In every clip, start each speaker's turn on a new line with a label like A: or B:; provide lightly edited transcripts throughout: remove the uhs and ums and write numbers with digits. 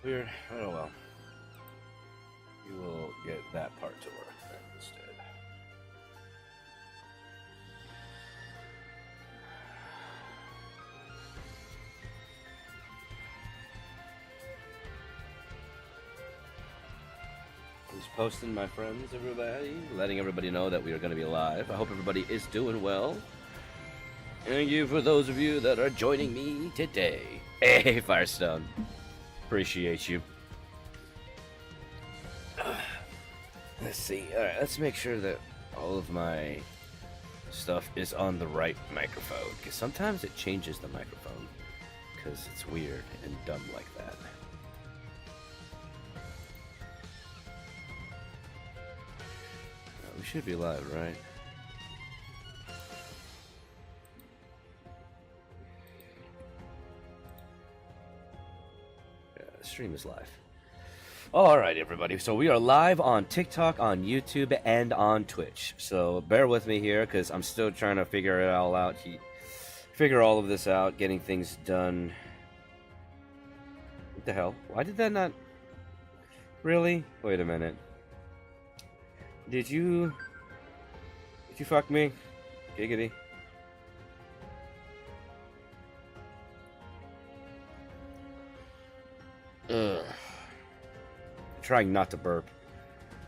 A: Weird. Oh well. You will get that part to work then instead. Just posting, my friends, everybody, letting everybody know that we are going to be live. I hope everybody is doing well. Thank you for those of you that are joining me today. Hey, Firestone. Appreciate you. Let's see. Alright, let's make sure that all of my stuff is on the right microphone. Because sometimes it changes the microphone. Because it's weird and dumb like that. We should be live, right? Yeah, the stream is live. Alright, everybody. So we are live on TikTok, on YouTube, and on Twitch. So bear with me here, because I'm still trying to figure it all out. Figure all of this out, getting things done. What the hell? Why did that not... Really? Wait a minute. Did you fuck me? Giggity. Ugh. Trying not to burp.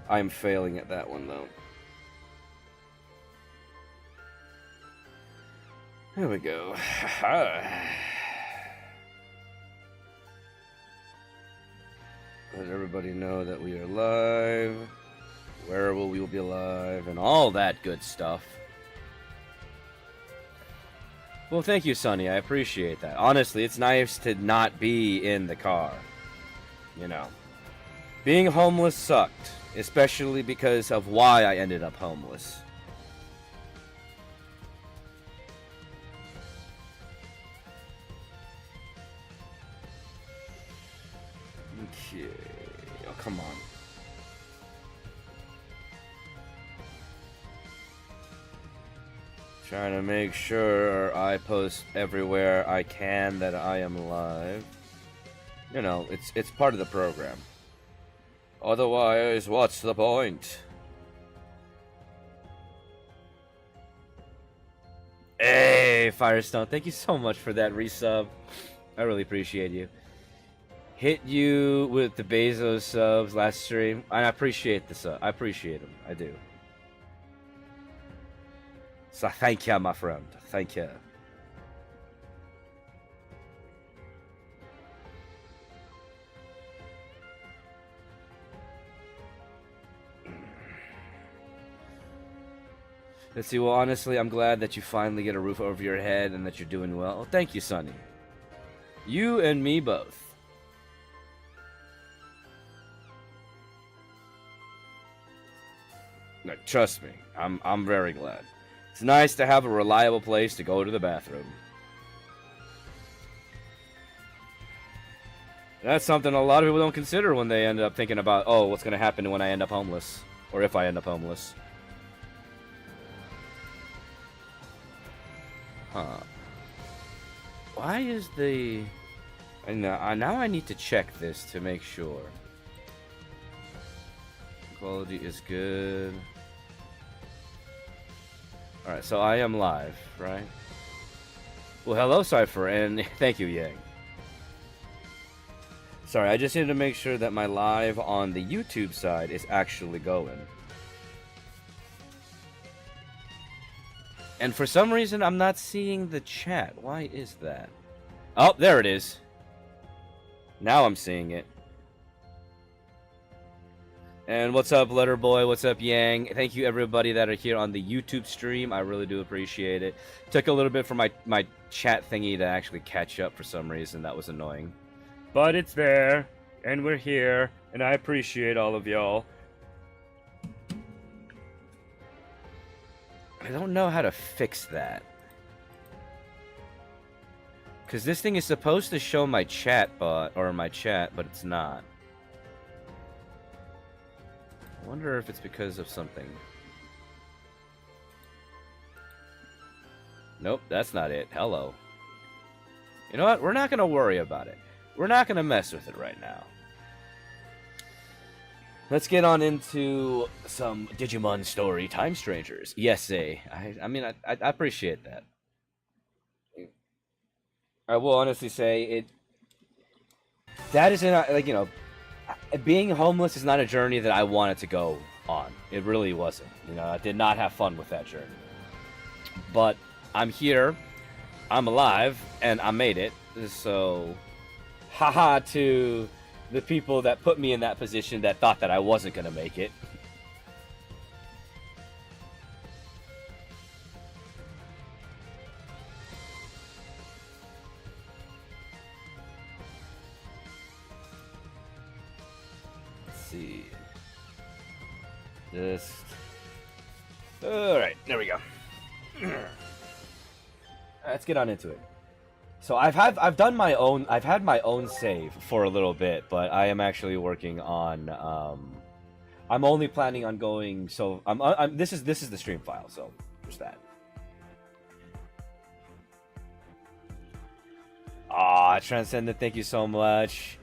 A: I am failing at that one though. There we go. Let everybody know that we are live. Where will we be live and all that good stuff. Well, thank you, Sonny. I appreciate that. Honestly, it's nice to not be in the car. You know. Being homeless sucked, especially because of why I ended up homeless. Okay. Oh, come on. Trying to make sure I post everywhere I can that I am live. You know, it's part of the program. Otherwise, what's the point? Hey, Firestone, thank you so much for that resub. I really appreciate you. Hit you with the Bezos subs last stream. I appreciate the sub. I appreciate them. I do. So thank you, my friend. Thank you. Let's see, well, honestly, I'm glad that you finally get a roof over your head and that you're doing well. Oh, thank you, Sonny. You and me both. No, trust me, I'm very glad. It's nice to have a reliable place to go to the bathroom. That's something a lot of people don't consider when they end up thinking about, oh, what's going to happen when I end up homeless? Or if I end up homeless. Huh. Why is the... now I need to check this to make sure. Quality is good. Alright, so I am live, right? Well, hello, Cypher, and thank you, Yang. Sorry, I just need to make sure that my live on the YouTube side is actually going. And for some reason, I'm not seeing the chat. Why is that? Oh, there it is. Now I'm seeing it. And what's up, Letterboy? What's up, Yang? Thank you, everybody that are here on the YouTube stream. I really do appreciate it. Took a little bit for my chat thingy to actually catch up for some reason. That was annoying. But it's there, and we're here, and I appreciate all of y'all. I don't know how to fix that. Because this thing is supposed to show my chat bot, or my chat, but it's not. I wonder if it's because of something. Nope, that's not it. Hello. You know what? We're not going to worry about it. We're not going to mess with it right now. Let's get on into some Digimon story time strangers. Yes, I mean, I appreciate that. I will honestly say it. That is not like being homeless is not a journey that I wanted to go on. It really wasn't. I did not have fun with that journey. But I'm here, I'm alive, and I made it. So, haha to the people that put me in that position that thought that I wasn't gonna make it. Let's see. Just all right. There we go. Let's get on into it. So I've done my own. I've had my own save for a little bit, but I am actually working on. I'm only planning on going. So this is the stream file. So there's that. Ah, Transcendent, thank you so much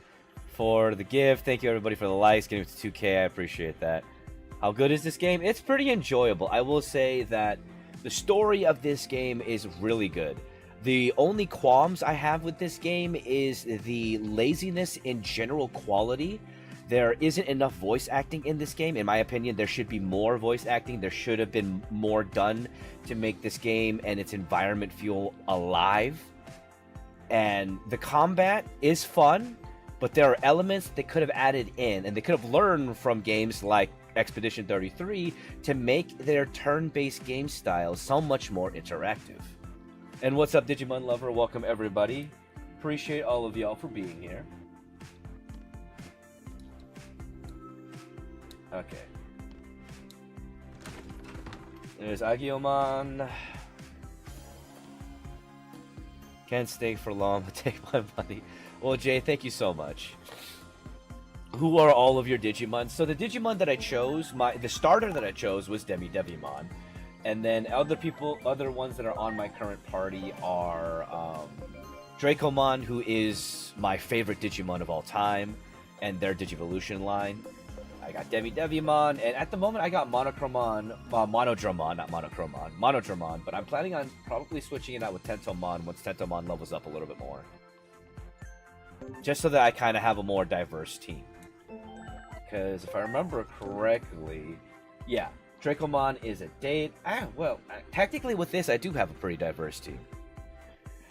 A: for the gift. Thank you everybody for the likes. Getting to 2K, I appreciate that. How good is this game? It's pretty enjoyable. I will say that the story of this game is really good. The only qualms I have with this game is the laziness in general quality. There isn't enough voice acting in this game. In my opinion, there should be more voice acting. There should have been more done to make this game and its environment feel alive. And the combat is fun, but there are elements they could have added in, and they could have learned from games like Expedition 33 to make their turn-based game style so much more interactive. And what's up, Digimon lover? Welcome everybody. Appreciate all of y'all for being here. Okay. There's Agiomon. Can't stay for long, but take my money. Well, Jay, thank you so much. Who are all of your Digimon? So the Digimon that I chose, the starter that I chose was Demidevimon. And then other ones that are on my current party are Dracomon, who is my favorite Digimon of all time, and their Digivolution line. I got Demidevimon, and at the moment I got Monodramon, but I'm planning on probably switching it out with Tentomon once Tentomon levels up a little bit more. Just so that I kind of have a more diverse team. Because if I remember correctly, yeah, Dracomon is a date. Technically with this, I do have a pretty diverse team.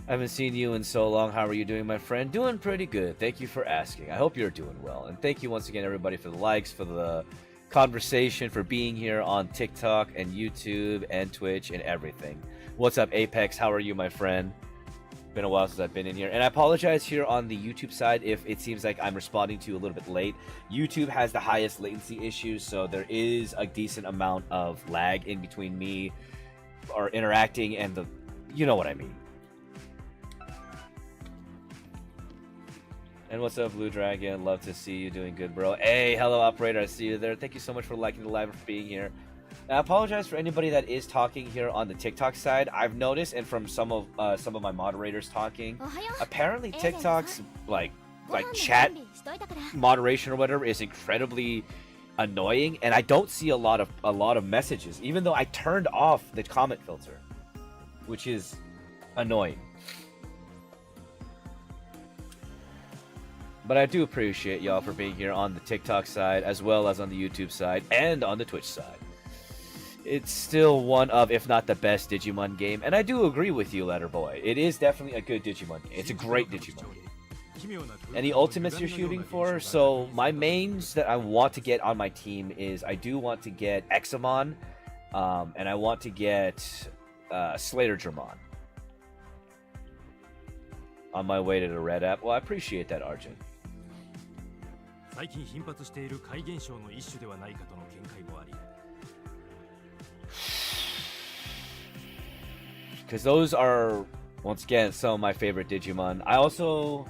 A: I haven't seen you in so long. How are you doing, my friend? Doing pretty good. Thank you for asking. I hope you're doing well. And thank you once again, everybody, for the likes, for the conversation, for being here on TikTok and YouTube and Twitch and everything. What's up, Apex? How are you, my friend? Been a while since I've been in here, and I apologize here on the YouTube side if it seems like I'm responding to you a little bit late. YouTube has the highest latency issues, so there is a decent amount of lag in between me or interacting and the, you know what I mean. And what's up, Blue Dragon? Love to see you doing good, bro. Hey, hello, operator. I see you there. Thank you so much for liking the live and for being here. And I apologize for anybody that is talking here on the TikTok side. I've noticed, and from some of my moderators talking, apparently TikTok's like chat moderation or whatever is incredibly annoying, and I don't see a lot of messages, even though I turned off the comment filter, which is annoying. But I do appreciate y'all for being here on the TikTok side, as well as on the YouTube side, and on the Twitch side. It's still one of, if not the best Digimon game, and I do agree with you, Letterboy. It is definitely a good Digimon game. It's a great Digimon game. Any ultimates you're shooting for? So my mains that I want to get on my team is I do want to get Examon, and I want to get Slaterdramon. On my way to the Red App. Well, I appreciate that, Arjun. Because those are, once again, some of my favorite Digimon. I also...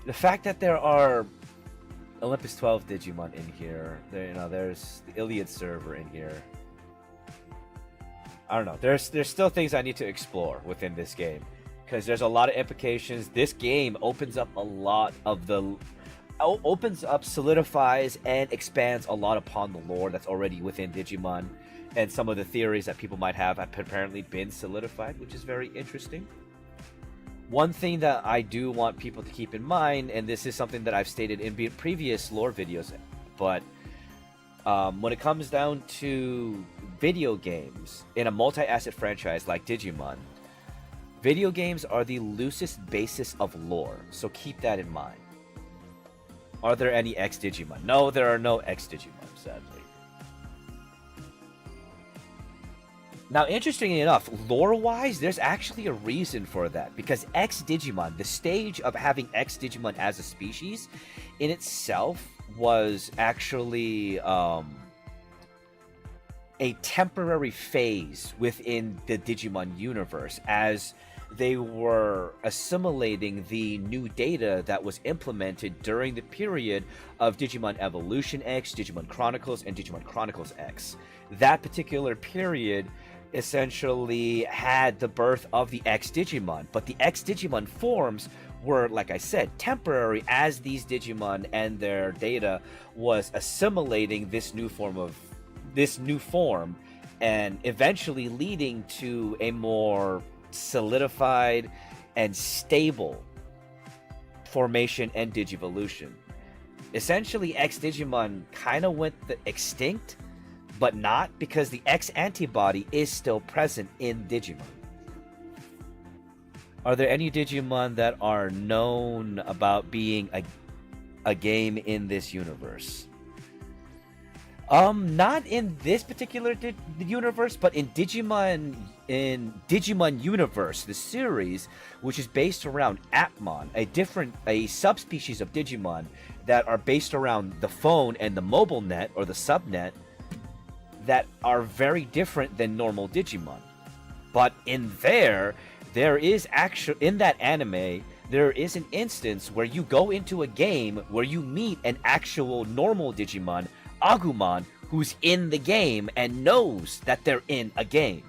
A: The fact that there are Olympus 12 Digimon in here. There's the Iliad server in here. I don't know. There's still things I need to explore within this game. Because there's a lot of implications. This game opens up a lot of the opens up, solidifies, and expands a lot upon the lore that's already within Digimon, and some of the theories that people might have apparently been solidified, which is very interesting. One thing that I do want people to keep in mind, and this is something that I've stated in previous lore videos, but when it comes down to video games in a multi-asset franchise like Digimon, video games are the loosest basis of lore, so keep that in mind. Are there any X-Digimon? No, there are no X-Digimon, sadly. Now, interestingly enough, lore-wise, there's actually a reason for that. Because X-Digimon, the stage of having X-Digimon as a species, in itself was actually a temporary phase within the Digimon universe, as they were assimilating the new data that was implemented during the period of Digimon Evolution X, Digimon Chronicles, and Digimon Chronicles X. That particular period essentially had the birth of the X-Digimon, but the X-Digimon forms were, like I said, temporary, as these Digimon and their data was assimilating this new form, and eventually leading to a more solidified and stable formation and digivolution. Essentially, X-Digimon kind of went extinct, but not, because the X antibody is still present in Digimon. Are there any Digimon that are known about being a game in this universe? Not in this particular universe, but in Digimon Universe, the series, which is based around Atmon, a subspecies of Digimon that are based around the phone and the mobile net, or the subnet, that are very different than normal Digimon. But in there is actually, in that anime, there is an instance where you go into a game where you meet an actual normal Digimon, Agumon, who's in the game and knows that they're in a game.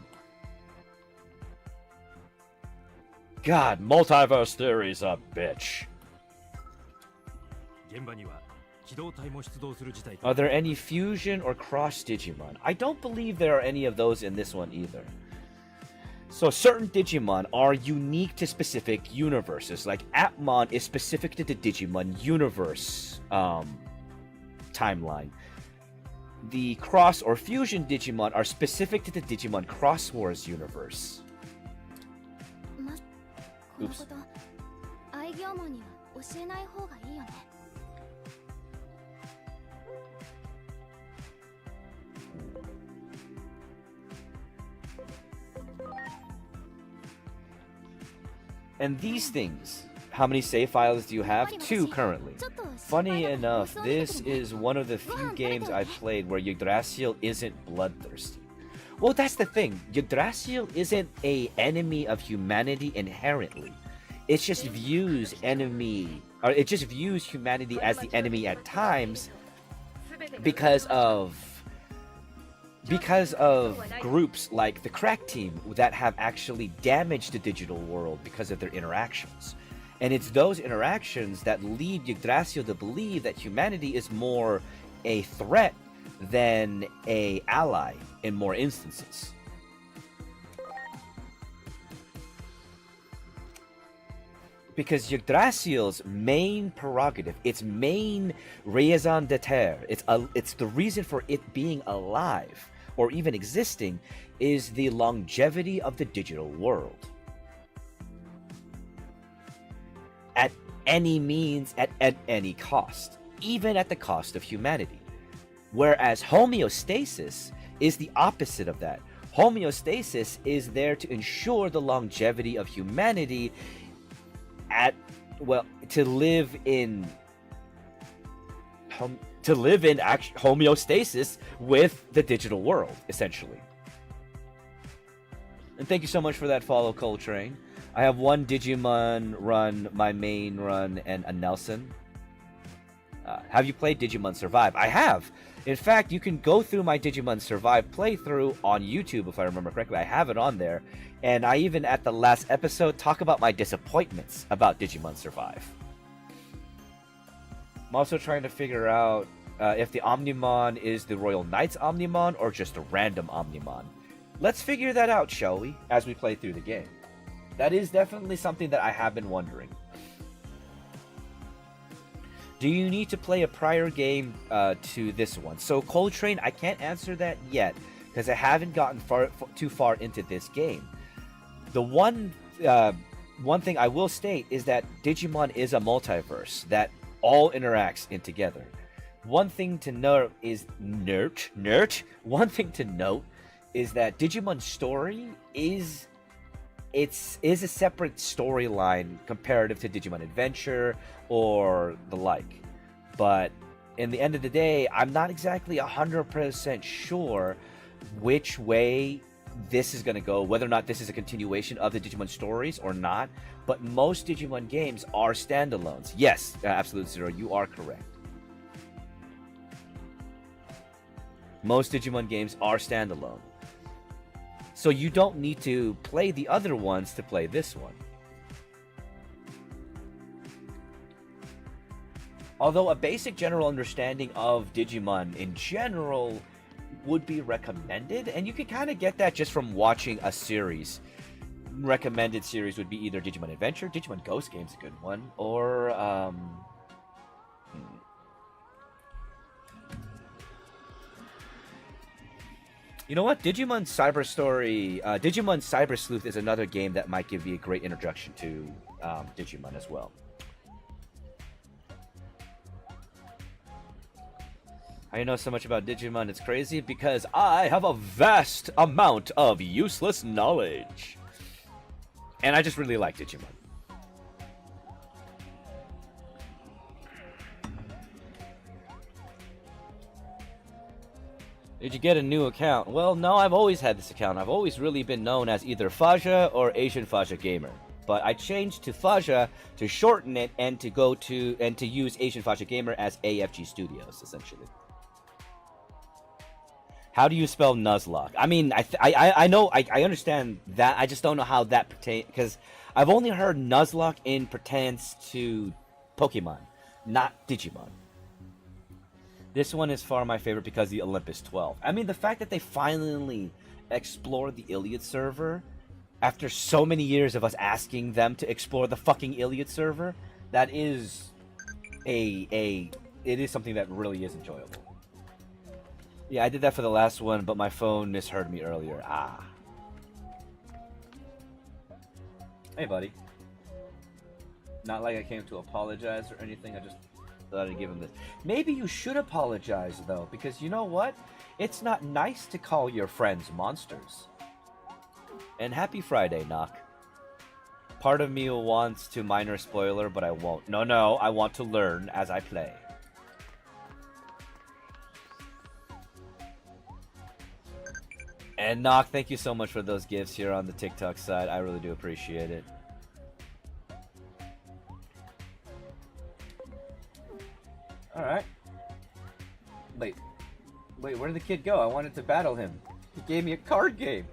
A: God, multiverse theory's a bitch. Are there any fusion or cross Digimon? I don't believe there are any of those in this one either. So certain Digimon are unique to specific universes, like Atmon is specific to the Digimon universe timeline. The cross or fusion Digimon are specific to the Digimon Cross Wars universe. Oops. And these things, how many save files do you have? 2 currently. Funny enough, this is one of the few games I've played where Yggdrasil isn't bloodthirsty. Well, that's the thing. Yggdrasil isn't an enemy of humanity inherently. It just views humanity as the enemy at times because of groups like the Crack Team that have actually damaged the digital world because of their interactions. And it's those interactions that lead Yggdrasil to believe that humanity is more a threat than an ally in more instances. Because Yggdrasil's main prerogative, its main raison d'etre, it's the reason for it being alive or even existing, is the longevity of the digital world. At any means, at any cost, even at the cost of humanity. Whereas homeostasis is the opposite of that. Homeostasis is there to ensure the longevity of humanity to live in homeostasis with the digital world, essentially. And thank you so much for that follow, Coltrane. I have 1 Digimon run, my main run, and a Nelson. Have you played Digimon Survive? I have! In fact, you can go through my Digimon Survive playthrough on YouTube, if I remember correctly. I have it on there. And I even, at the last episode, talk about my disappointments about Digimon Survive. I'm also trying to figure out if the Omnimon is the Royal Knights Omnimon or just a random Omnimon. Let's figure that out, shall we, as we play through the game. That is definitely something that I have been wondering. Do you need to play a prior game to this one? So Coltrane, I can't answer that yet because I haven't gotten too far into this game. The one thing I will state is that Digimon is a multiverse that all interacts in together. One thing to note is One thing to note is that Digimon's story is a separate storyline comparative to Digimon Adventure or the like. But in the end of the day, I'm not exactly 100% sure which way this is going to go, whether or not this is a continuation of the Digimon stories or not. But most Digimon games are standalones. Yes, Absolute Zero, you are correct. Most Digimon games are standalone. So you don't need to play the other ones to play this one. Although a basic general understanding of Digimon in general would be recommended, and you can kind of get that just from watching a series. Recommended series would be either Digimon Adventure, Digimon Ghost Game's a good one, or you know what? Digimon Cyber Sleuth is another game that might give you a great introduction to Digimon as well. I know so much about Digimon, it's crazy because I have a vast amount of useless knowledge. And I just really like Digimon. Did you get a new account? Well, no, I've always had this account. I've always really been known as either Faja or Asian Faja Gamer. But I changed to Faja to shorten it and to use Asian Faja Gamer as AFG Studios, essentially. How do you spell Nuzlocke? I mean, I know, I understand that. I just don't know how that pertains, because I've only heard Nuzlocke pertains to Pokemon, not Digimon. This one is far my favorite because of the Olympus 12. I mean, the fact that they finally explored the Iliad server after so many years of us asking them to explore the fucking Iliad server, that is it is something that really is enjoyable. Yeah, I did that for the last one, but my phone misheard me earlier. Ah. Hey, buddy. Not like I came to apologize or anything, I just thought I'd give him this. Maybe you should apologize, though, because you know what? It's not nice to call your friends monsters. And happy Friday, Knock. Part of me wants to minor spoiler, but I won't. No, I want to learn as I play. And Knock, thank you so much for those gifts here on the TikTok side. I really do appreciate it. Alright. Wait, where did the kid go? I wanted to battle him. He gave me a card game.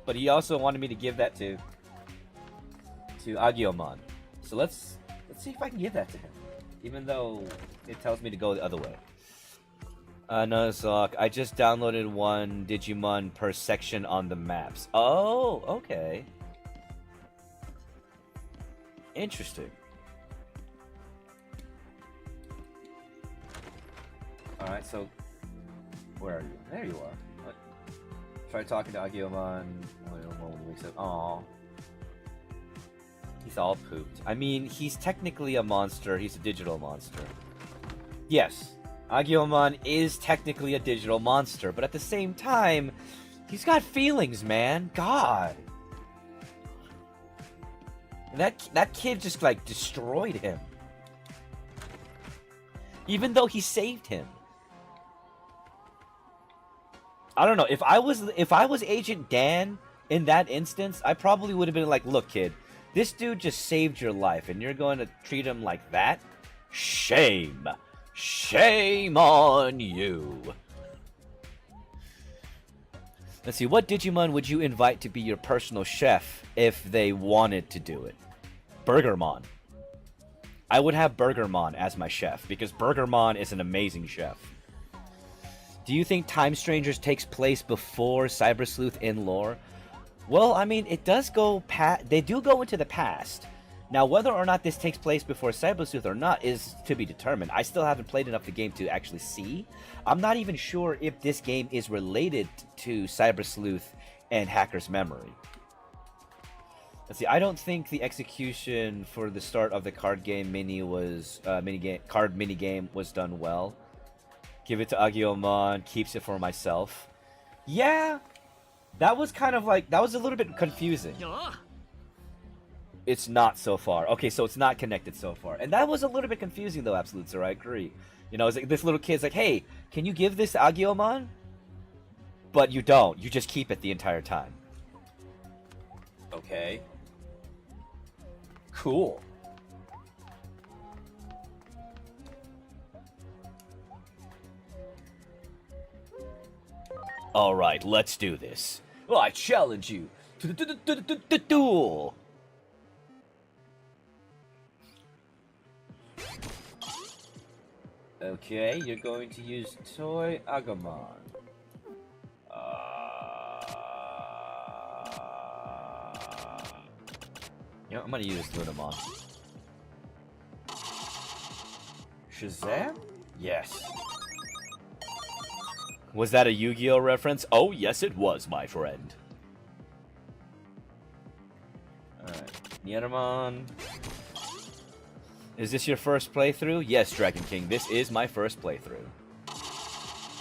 A: But he also wanted me to give that to Agumon. So let's see if I can give that to him. Even though it tells me to go the other way. No, Zoc. I just downloaded one Digimon per section on the maps. Oh, okay. Interesting. Alright, so where are you? There you are. What? Try talking to Agumon. Aww. He's all pooped. I mean, he's technically a monster. He's a digital monster. Yes. Agumon is technically a digital monster, but at the same time, he's got feelings, man. God. And that kid just, like, destroyed him. Even though he saved him. I don't know. If I was Agent Dan in that instance, I probably would have been like, look, kid, this dude just saved your life, and you're going to treat him like that? Shame. Shame on you. Let's see, what Digimon would you invite to be your personal chef if they wanted to do it? Burgermon. I would have Burgermon as my chef, because Burgermon is an amazing chef. Do you think Time Strangers takes place before Cyber Sleuth in lore? Well, I mean, it does go they do go into the past. Now, whether or not this takes place before Cyber Sleuth or not is to be determined. I still haven't played enough the game to actually see. I'm not even sure if this game is related to Cyber Sleuth and Hacker's Memory. Let's see. I don't think the execution for the start of the card game card mini game was done well. Give it to Agumon, keeps it for myself. Yeah, that was kind of like, that was a little bit confusing. It's not so far. Okay, so it's not connected so far. And that was a little bit confusing though, Absolute Sir, I agree. You know, it's like this little kid's like, hey, can you give this to Agumon? But you don't. You just keep it the entire time. Okay. Cool. Alright, let's do this. Well, I challenge you to the duel. Okay, you're going to use Toy Agumon. You know, I'm gonna use Lunamon. Shazam? Yes. Was that a Yu-Gi-Oh reference? Oh, yes it was, my friend. Alright, Nyeramon. Is this your first playthrough? Yes, Dragon King, this is my first playthrough.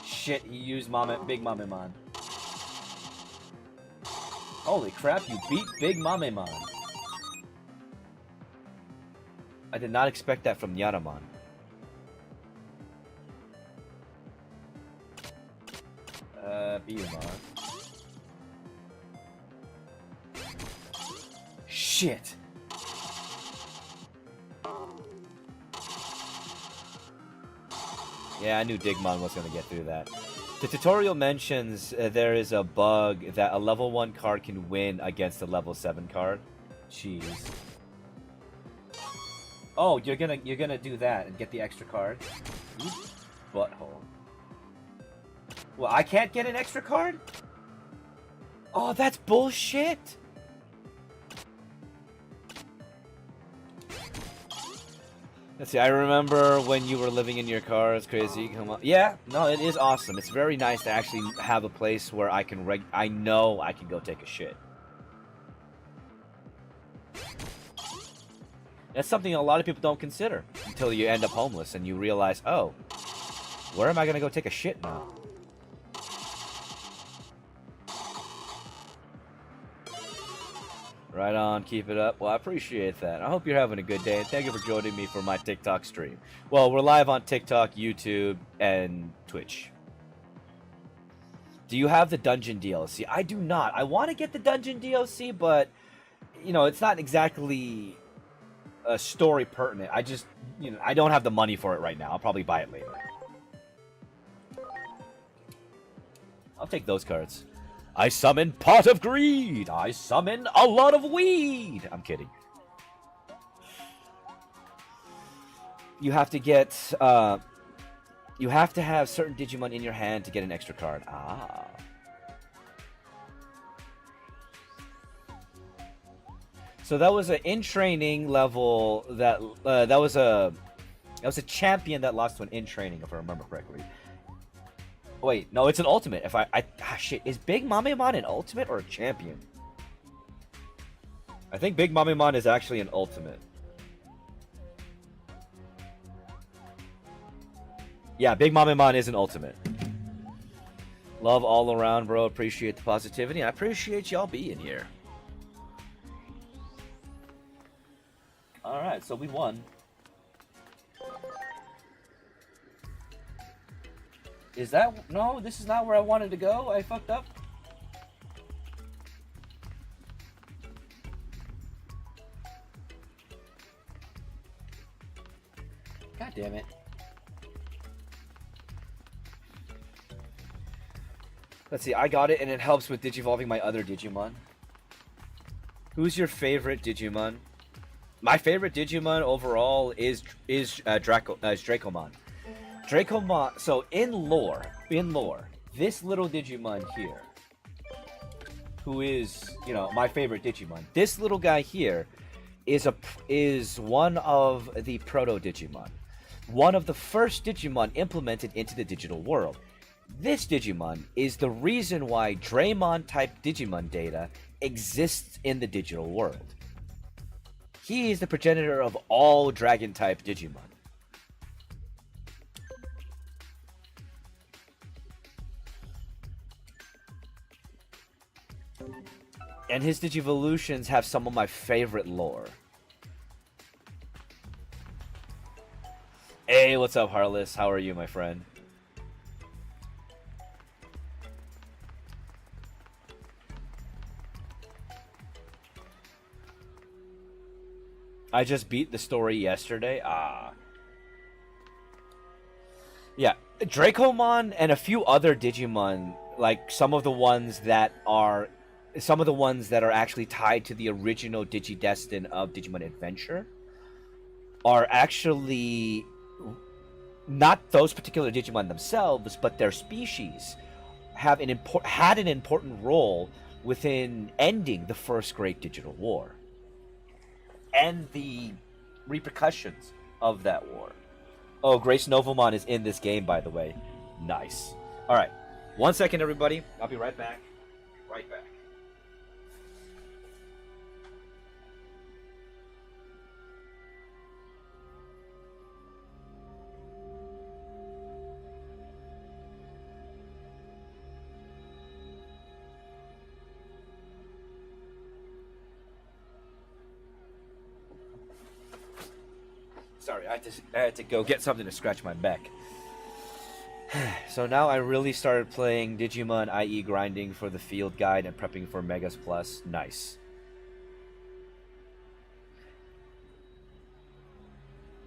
A: Shit, he used Big Mamemon. Holy crap, you beat Big Mamemon. I did not expect that from Nyaramon. Biyumon. Shit! Yeah, I knew Digimon was gonna get through that. The tutorial mentions there is a bug that a level 1 card can win against a level 7 card. Jeez. Oh, you're gonna do that and get the extra card? You butthole. Well, I can't get an extra card? Oh, that's bullshit! Let's see, I remember when you were living in your car, it's crazy. Come on. Yeah, no, it is awesome. It's very nice to actually have a place where I can I know I can go take a shit. That's something a lot of people don't consider until you end up homeless and you realize, oh, where am I gonna go take a shit now? Right on, keep it up. Well, I appreciate that. I hope you're having a good day, and thank you for joining me for my TikTok stream. Well, we're live on TikTok, YouTube, and Twitch. Do you have the Dungeon DLC? I do not. I want to get the Dungeon DLC, but, you know, it's not exactly a story pertinent. I just, you know, I don't have the money for it right now. I'll probably buy it later. I'll take those cards. I summon Pot of Greed! I summon a lot of weed! I'm kidding. You have to get, you have to have certain Digimon in your hand to get an extra card. Ah. So that was an in-training level that, that was a champion that lost to an in-training, if I remember correctly. Wait, no, it's an ultimate. Shit, is Big Mamemon an ultimate or a champion? I think Big Mamemon is actually an ultimate. Yeah, Big Mamemon is an ultimate. Love all around, bro. Appreciate the positivity. I appreciate y'all being here. Alright, so we won. Is that... No, this is not where I wanted to go. I fucked up. God damn it. Let's see, I got it, and it helps with digivolving my other Digimon. Who's your favorite Digimon? My favorite Digimon overall is Dracomon. Dracomon. So in lore, this little Digimon here, who is my favorite Digimon. This little guy here is one of the proto Digimon, one of the first Digimon implemented into the digital world. This Digimon is the reason why Draymon type Digimon data exists in the digital world. He is the progenitor of all dragon type Digimon. And his Digivolutions have some of my favorite lore. Hey, what's up, Heartless? How are you, my friend? I just beat the story yesterday. Yeah, Dracomon and a few other Digimon, like some of the ones that are actually tied to the original Digidestin of Digimon Adventure, are actually not those particular Digimon themselves, but their species had an important role within ending the First Great Digital War and the repercussions of that war. Oh, Grace Novamon is in this game, by the way. Nice. All right, 1 second, everybody. I'll be right back. Right back. Sorry, I had to go get something to scratch my back. So now I really started playing Digimon, i.e. grinding for the field guide and prepping for Megas Plus. Nice.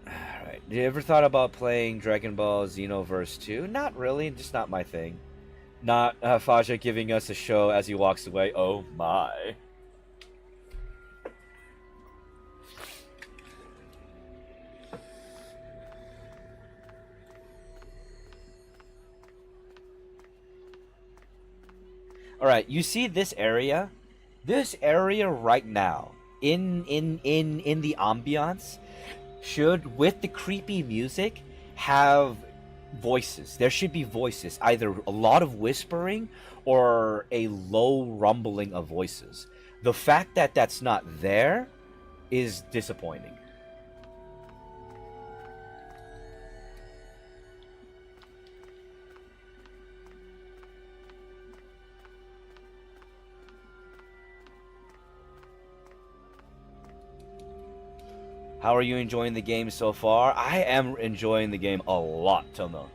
A: Alright, you ever thought about playing Dragon Ball Xenoverse 2? Not really, just not my thing. Not Faja giving us a show as he walks away. Oh my. All right, you see this area? This area right now, in the ambiance, should, with the creepy music, have voices. There should be voices, either a lot of whispering or a low rumbling of voices. The fact that that's not there is disappointing. How are you enjoying the game so far? I am enjoying the game a lot, Tomo.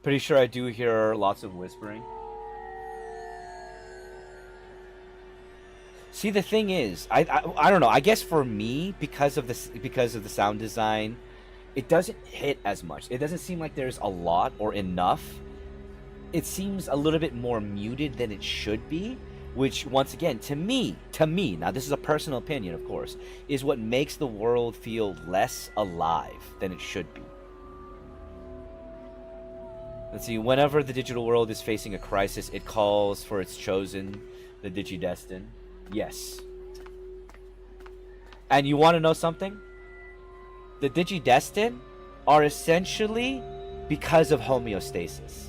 A: Pretty sure I do hear lots of whispering. See, the thing is, I don't know. I guess for me, because of the sound design, it doesn't hit as much. It doesn't seem like there's a lot or enough. It seems a little bit more muted than it should be, which, once again, to me, now this is a personal opinion, of course, is what makes the world feel less alive than it should be. Let's see, whenever the digital world is facing a crisis, it calls for its chosen, the Digidestin. Yes. And you want to know something? The Digidestin are essentially because of homeostasis.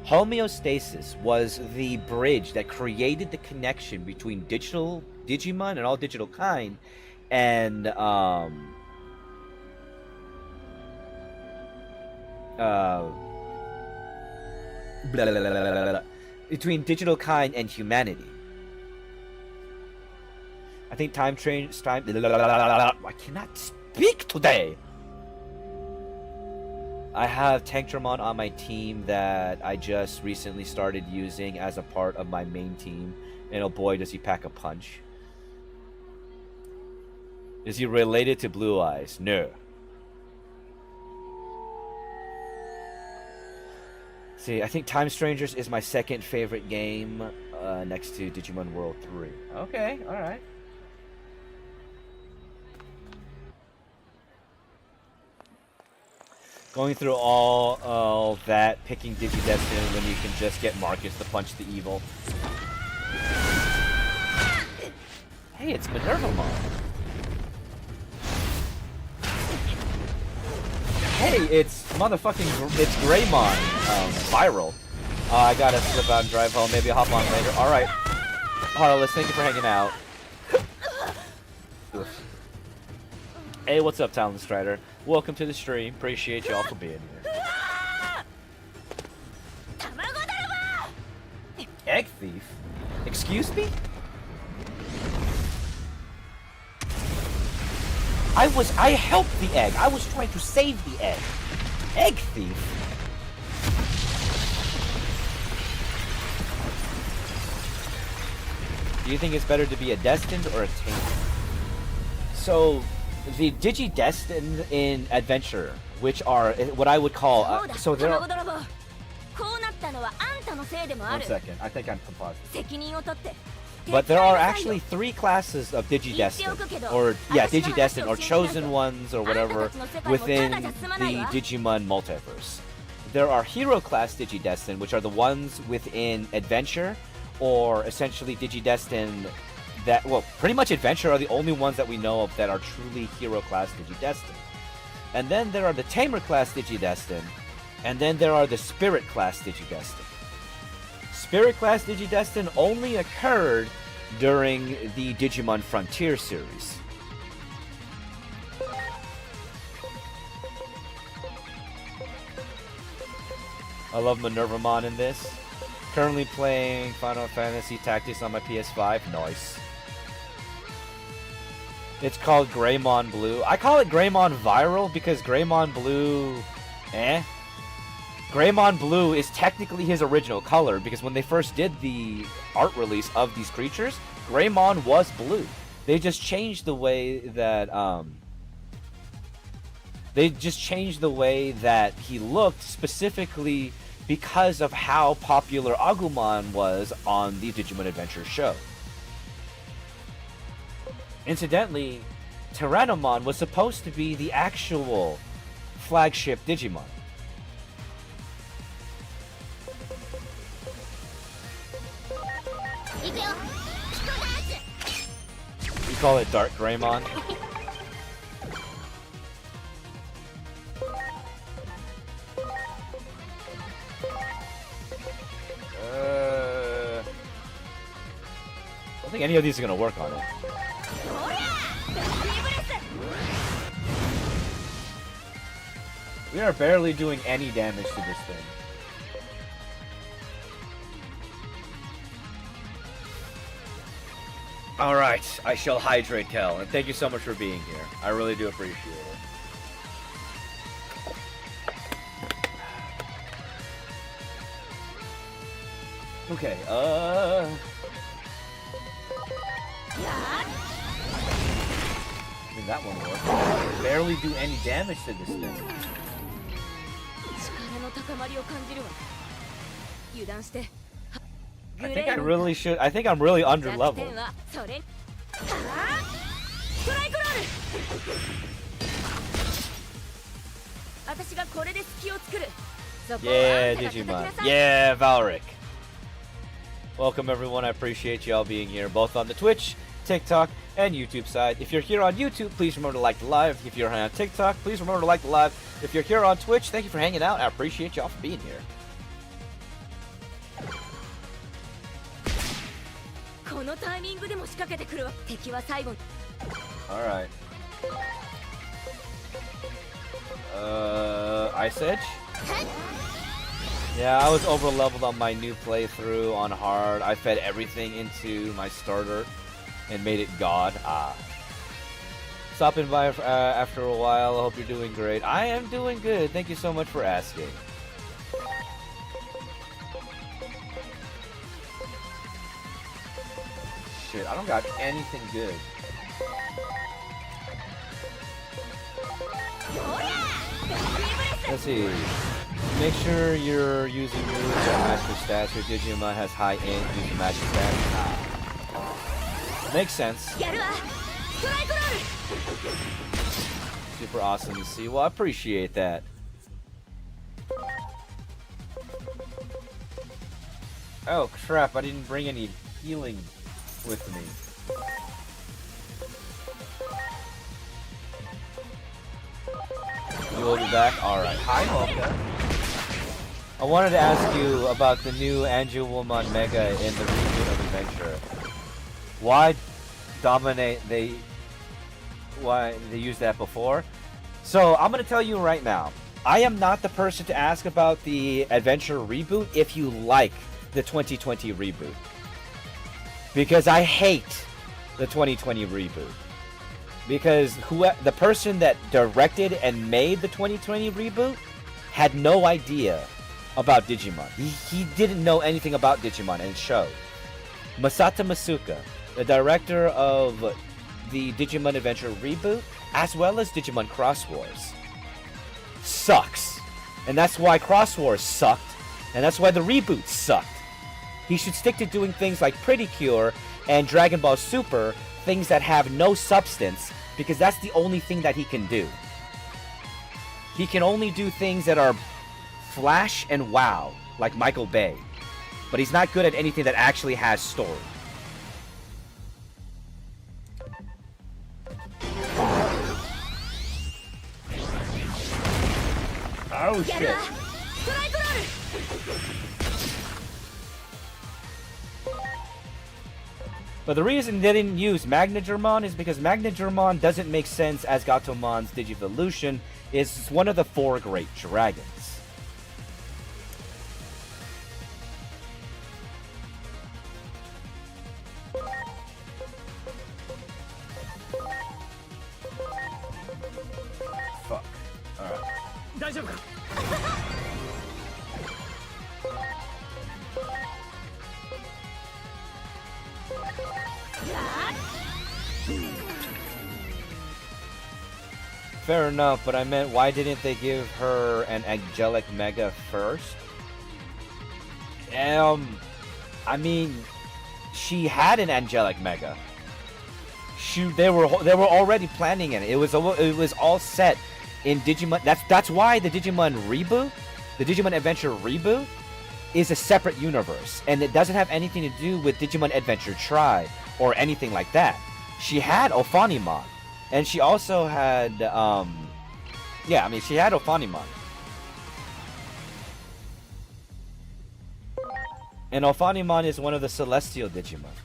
A: Homeostasis was the bridge that created the connection between digital Digimon and all digital kind and between digital kind and humanity. I think time. I cannot speak today. I have Tankdramon on my team that I just recently started using as a part of my main team, and oh boy, does he pack a punch. Is he related to Blue Eyes? No. See, I think Time Strangers is my second favorite game, next to Digimon World 3. Okay, alright. Going through all that, picking Digidestin when you can just get Marcus to punch the evil. Hey, it's Minervamon. Hey, it's it's Greymon, viral. I gotta slip out and drive home. Maybe I'll hop on later. Alright. Harless, thank you for hanging out. Hey, what's up, Talon Strider? Welcome to the stream. Appreciate y'all for being here. Egg thief? Excuse me? I helped the egg. I was trying to save the egg. Egg thief? Do you think it's better to be a destined or a tamed? So, the Digidestined in Adventure, which are what I would call, so there are... 1 second, I think I'm compositing. But there are actually 3 classes of Digidestined, or Digidestined, or chosen ones, or whatever, within the Digimon multiverse. There are hero class Digidestined, which are the ones within Adventure, or essentially Digidestined that, well, pretty much Adventure are the only ones that we know of that are truly hero class Digidestined. And then there are the Tamer class Digidestined, and then there are the Spirit class Digidestined. Spirit class Digidestined only occurred during the Digimon Frontier series. I love Minervamon in this. Currently playing Final Fantasy Tactics on my PS5. Nice. It's called Greymon Blue. I call it Greymon Viral because Greymon Blue... Greymon Blue is technically his original color because when they first did the art release of these creatures, Greymon was blue. They just changed the way that he looked specifically because of how popular Agumon was on the Digimon Adventure show. Incidentally, Tyrannomon was supposed to be the actual flagship Digimon. You call it Dark Greymon? I don't think any of these are gonna work on it. We are barely doing any damage to this thing. Alright, I shall hydrate, Kel, and thank you so much for being here. I really do appreciate it. Okay, I mean, that one worked. Barely do any damage to this thing. I think I really should. I think I'm really under leveled. Yeah, Digimon. Yeah, Valric. Welcome everyone. I appreciate y'all being here, both on the Twitch, TikTok, and YouTube side. If you're here on YouTube, please remember to like the live. If you're on TikTok, please remember to like the live. If you're here on Twitch, thank you for hanging out. I appreciate y'all for being here. Alright. Ice Edge? Yeah, I was over leveled on my new playthrough on hard. I fed everything into my starter and made it God. Stopping by after a while. I hope you're doing great. I am doing good. Thank you so much for asking. Shit, I don't got anything good. Let's see. Make sure you're using moves that match your stats. Your Digimon has high int, use the match your stats. Makes sense. Super awesome to see. Well, I appreciate that. Oh crap, I didn't bring any healing with me. You will be back? Alright. Hi, Mocha. I wanted to ask you about the new Angewomon Mega in the reboot of Adventure. Why they used that before? So, I'm gonna tell you right now. I am not the person to ask about the Adventure reboot if you like the 2020 reboot. Because I hate the 2020 reboot. Because the person that directed and made the 2020 reboot had no idea about Digimon. He didn't know anything about Digimon, and it showed. Masato Masuka, the director of the Digimon Adventure reboot, as well as Digimon Cross Wars, sucks. And that's why Cross Wars sucked, and that's why the reboot sucked. He should stick to doing things like Pretty Cure and Dragon Ball Super, things that have no substance, because that's the only thing that he can do. He can only do things that are flash and wow, like Michael Bay. But he's not good at anything that actually has story. Oh shit. But the reason they didn't use Magnagermon is because Magnagermon doesn't make sense as Gatomon's Digivolution. Is one of the 4 great dragons. Fuck. Alright. Fair enough, but I meant, why didn't they give her an angelic mega first? I mean, she had an angelic mega. They were already planning it. It was all set in Digimon. That's why the Digimon reboot, the Digimon Adventure reboot, is a separate universe, and it doesn't have anything to do with Digimon Adventure Tri or anything like that. She had Ophanimon. And she also had, she had Ophanimon. And Ophanimon is one of the Celestial Digimon.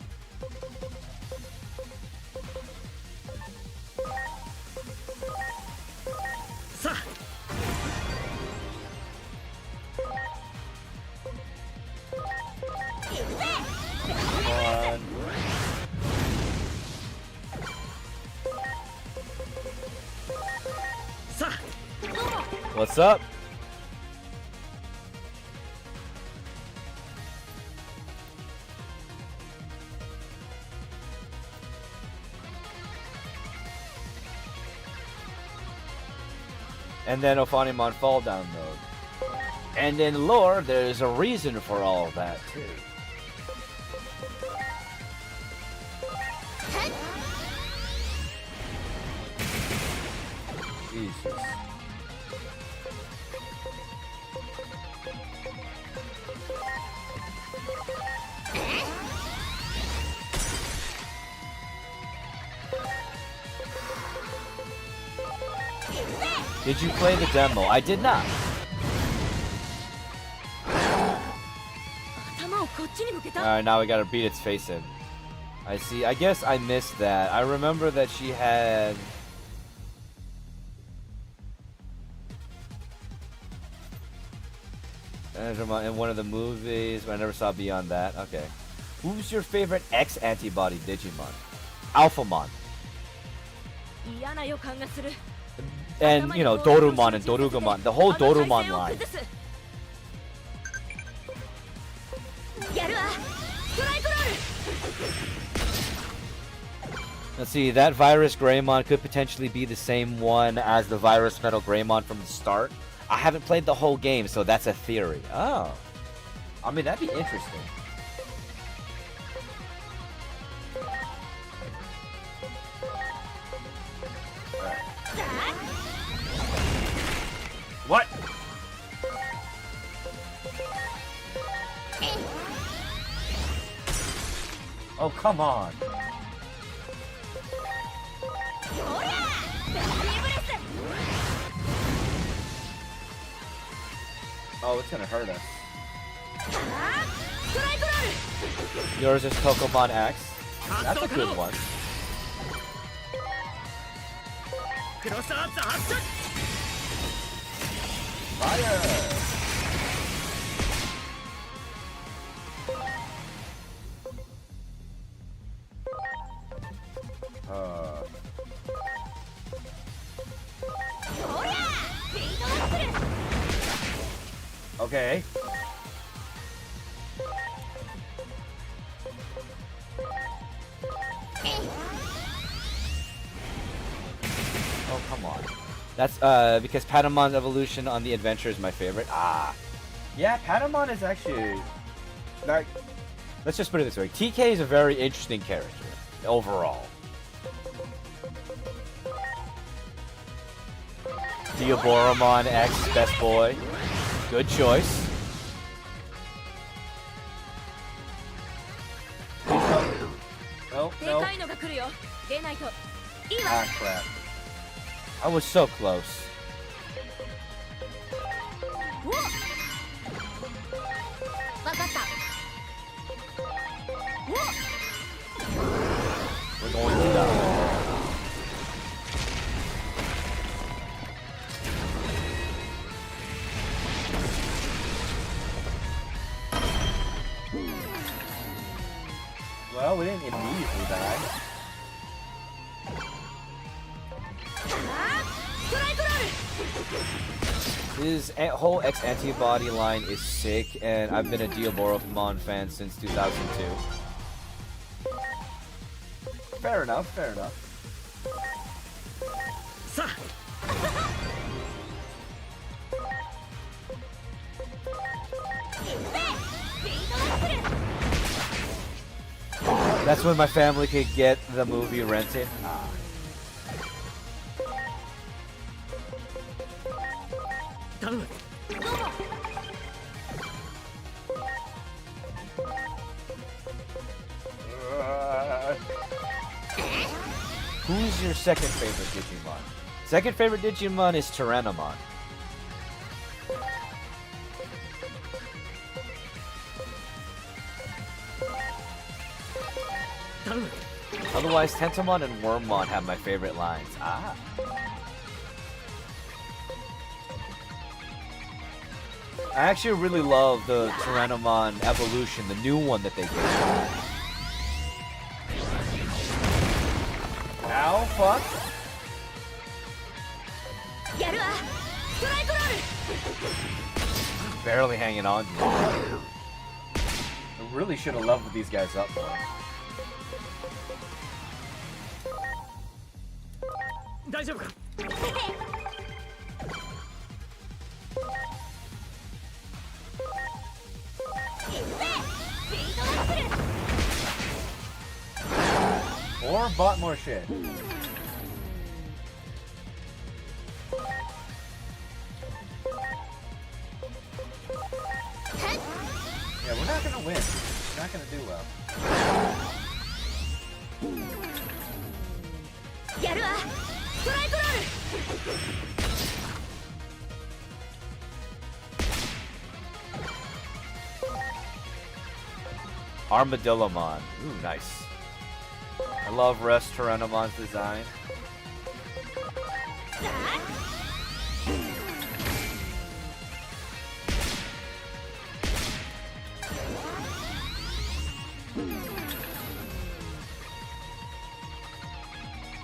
A: What's up? And then Ophanimon fall down mode. And in lore, there's a reason for all that too. Jesus. Did you play the demo? I did not. Alright, now we gotta beat its face in. I see. I guess I missed that. I remember that she had... in one of the movies, but I never saw beyond that. Okay. Who's your favorite X-Antibody Digimon? Alphamon. And, you know, Dorumon and Dorugamon. The whole Dorumon line. Let's see, that Virus Greymon could potentially be the same one as the Virus Metal Greymon from the start. I haven't played the whole game, so that's a theory. Oh. I mean, that'd be interesting. What? Oh, come on. Oh, it's gonna hurt us. Yours is Pokemon X. That's a good one. Fire! Okay. Oh, come on. That's because Patamon's evolution on the adventure is my favorite. Ah. Yeah, Patamon is actually like, let's just put it this way. TK is a very interesting character overall. Diaboromon X, best boy. Good choice. No, no. Ah, crap. I was so close. We're going to die. Well, we didn't immediately die. His whole X antibody line is sick, and I've been a Diaboromon fan since 2002. Fair enough, fair enough. That's when my family could get the movie rented. Ah. Who's your second favorite Digimon? Second favorite Digimon is Tyrannomon. Otherwise, Tentomon and Wormmon have my favorite lines. Ah. I actually really love the Tyrannomon evolution, the new one that they gave. Ow, fuck. Barely hanging on. I really should have leveled these guys up more. Or bought more shit. Yeah, we're not gonna win. We're not gonna do well. Armadillomon. Ooh, nice. I love Rest Tyrannomon's design.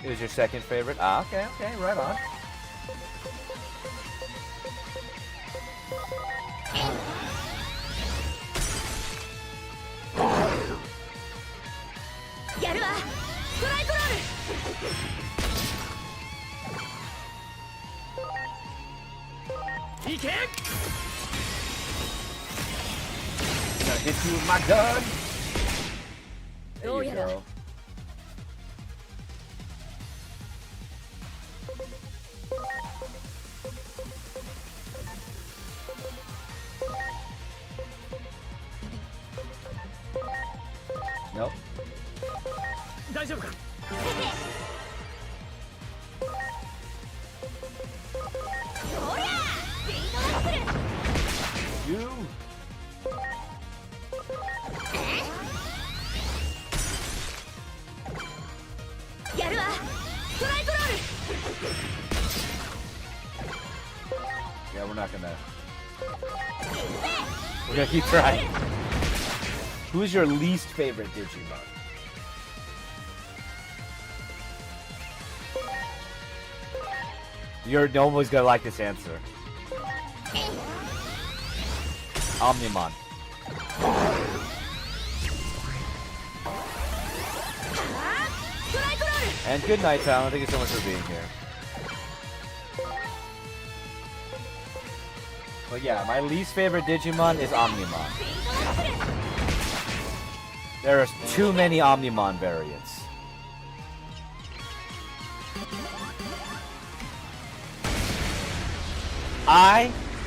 A: It was your second favorite? Ah, okay, okay, right on. Gonna hit you with my gun. There you go. Nope. You. Yeah, we're not gonna. We're gonna keep trying. Who's your least favorite Digimon? You're always gonna like this answer. Omnimon. And good night, Talon. Thank you so much for being here. But yeah, my least favorite Digimon is Omnimon. There are too many Omnimon variants.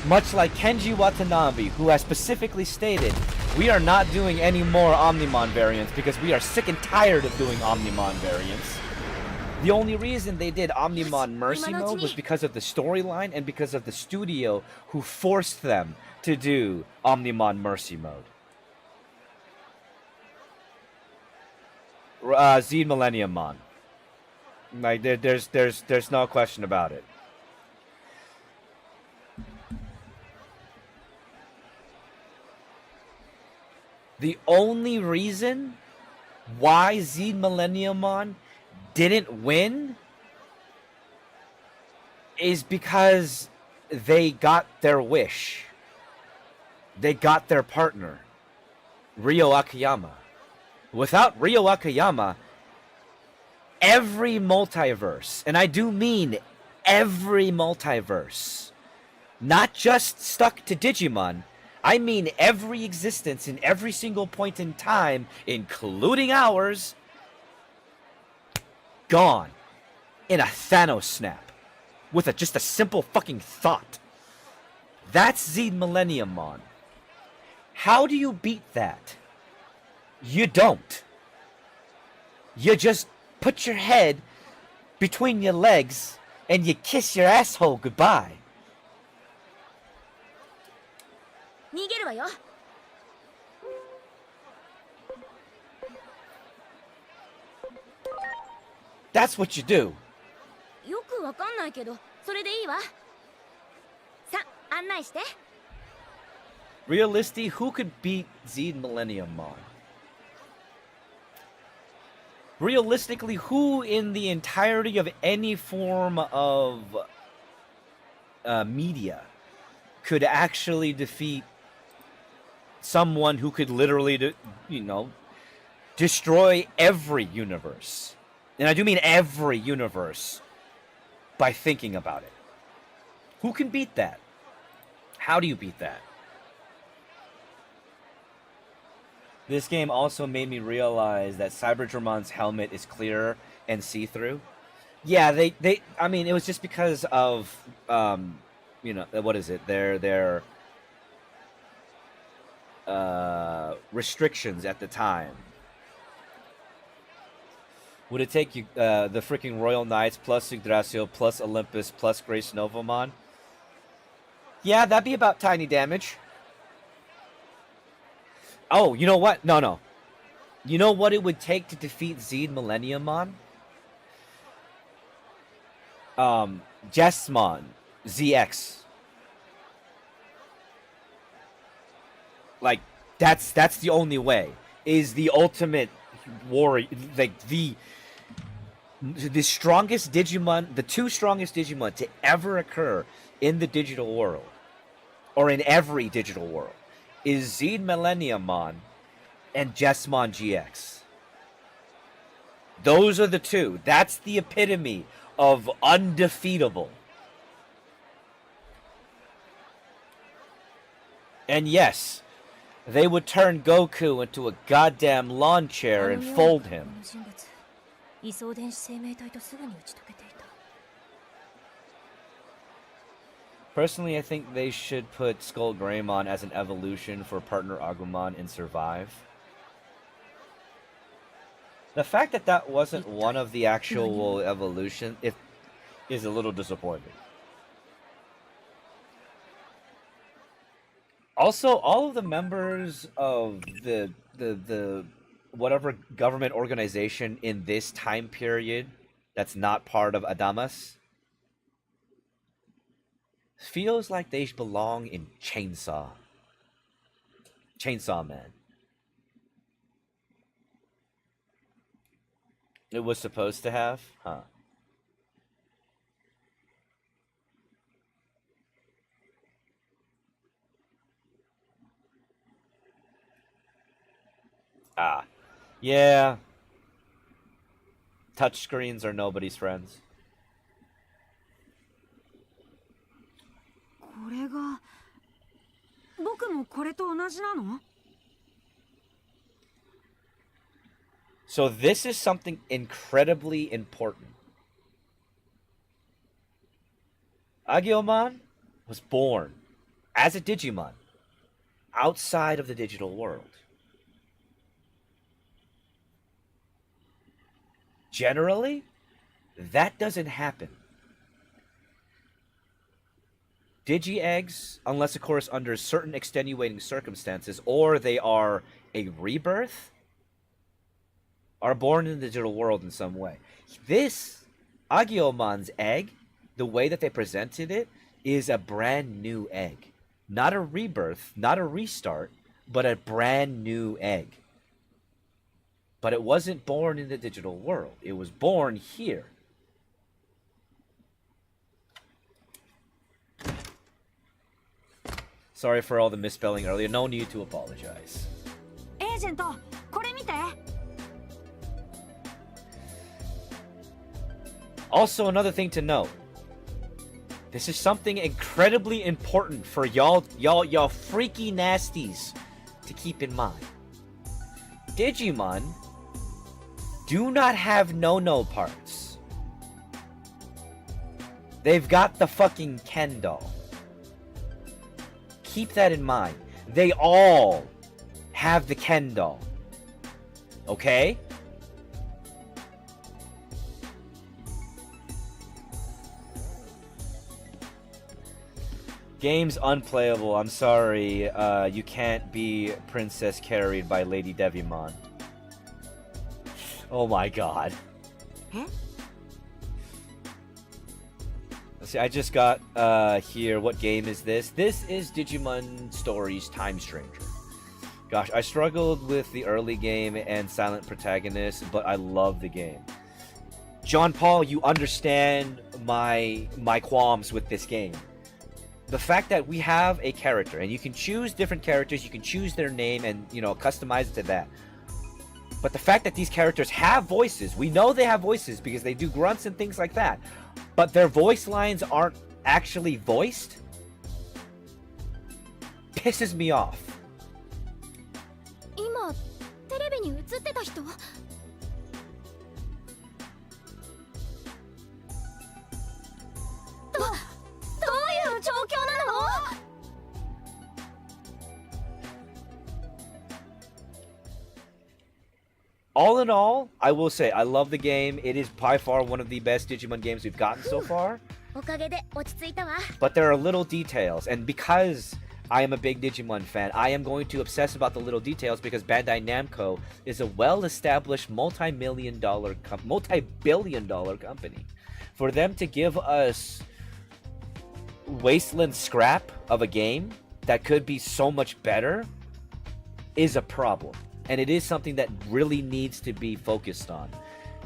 A: Much like Kenji Watanabe, who has specifically stated, we are not doing any more Omnimon variants because we are sick and tired of doing Omnimon variants. The only reason they did Omnimon Mercy Mode was because of the storyline and because of the studio who forced them to do Omnimon Mercy Mode. Zed Millennium Mon. Like there's no question about it. The only reason why Zed Millennium Mon didn't win is because they got their wish. They got their partner, Ryo Akiyama. Without Ryo Akiyama, every multiverse, and I do mean every multiverse, not just stuck to Digimon, I mean every existence in every single point in time, including ours, gone in a Thanos snap with just a simple fucking thought. That's Zed Millennium Mon. How do you beat that? You don't. You just put your head between your legs and you kiss your asshole goodbye. That's what you do. Realistically, who could beat Zed Millennium Mon? Realistically, who in the entirety of any form of media could actually defeat someone who could literally, destroy every universe? And I do mean every universe by thinking about it. Who can beat that? How do you beat that? This game also made me realize that Cyberdramon's helmet is clear and see-through. Yeah, I mean, it was just because of, what is it? Their restrictions at the time. Would it take you the freaking Royal Knights plus Yggdrasil plus Olympus plus Grace Novamon? Yeah, that'd be about tiny damage. Oh, you know what? No. You know what it would take to defeat Zed Millennium Mon? Jesmon ZX. Like, that's the only way. Is the ultimate warrior, like the strongest Digimon, the two strongest Digimon to ever occur in the digital world, or in every digital world, is Zed Millennium Mon and Jesmon GX. Those are the two. That's the epitome of undefeatable. And yes, they would turn Goku into a goddamn lawn chair and fold him. Personally, I think they should put Skull Greymon as an evolution for partner Agumon in Survive. The fact that that wasn't one of the actual evolution is a little disappointing. Also, all of the members of the whatever government organization in this time period that's not part of Adamas feels like they belong in Chainsaw Man. It was supposed to have? Huh. Ah. Yeah. Touchscreens are nobody's friends.
B: これが僕もこれと同じなの?
A: So this is something incredibly important. Agumon was born as a Digimon outside of the digital world. Generally, that doesn't happen. Digi-eggs, unless of course under certain extenuating circumstances, or they are a rebirth, are born in the digital world in some way. This, Agumon's egg, the way that they presented it, is a brand new egg. Not a rebirth, not a restart, but a brand new egg. But it wasn't born in the digital world. It was born here. Sorry for all the misspelling earlier. No need to apologize.
B: Agent, これ見て.
A: Also, another thing to note. This is something incredibly important for y'all freaky nasties to keep in mind. Digimon do not have no parts. They've got the fucking Ken doll. Keep that in mind. They all have the Ken doll. Okay? Game's unplayable. I'm sorry. You can't be princess carried by Lady Devimon. Oh my god.
B: Huh?
A: See, I just got here. What game is this? This is Digimon Stories Time Stranger. Gosh, I struggled with the early game and silent protagonist, but I love the game. John Paul, you understand my qualms with this game. The fact that we have a character, and you can choose different characters, you can choose their name and, you know, customize it to that. But the fact that these characters have voices, we know they have voices because they do grunts and things like that, but their voice lines aren't actually voiced, pisses me off.
C: 今テレビに映ってた人? どういう状況なの?
A: All in all, I will say I love the game. It is by far one of the best Digimon games we've gotten so far.
C: おかげで落ち着いたわ.
A: But there are little details, and because I am a big Digimon fan, I am going to obsess about the little details because Bandai Namco is a well-established multi-billion dollar company. For them to give us wasteland scrap of a game that could be so much better is a problem. And it is something that really needs to be focused on.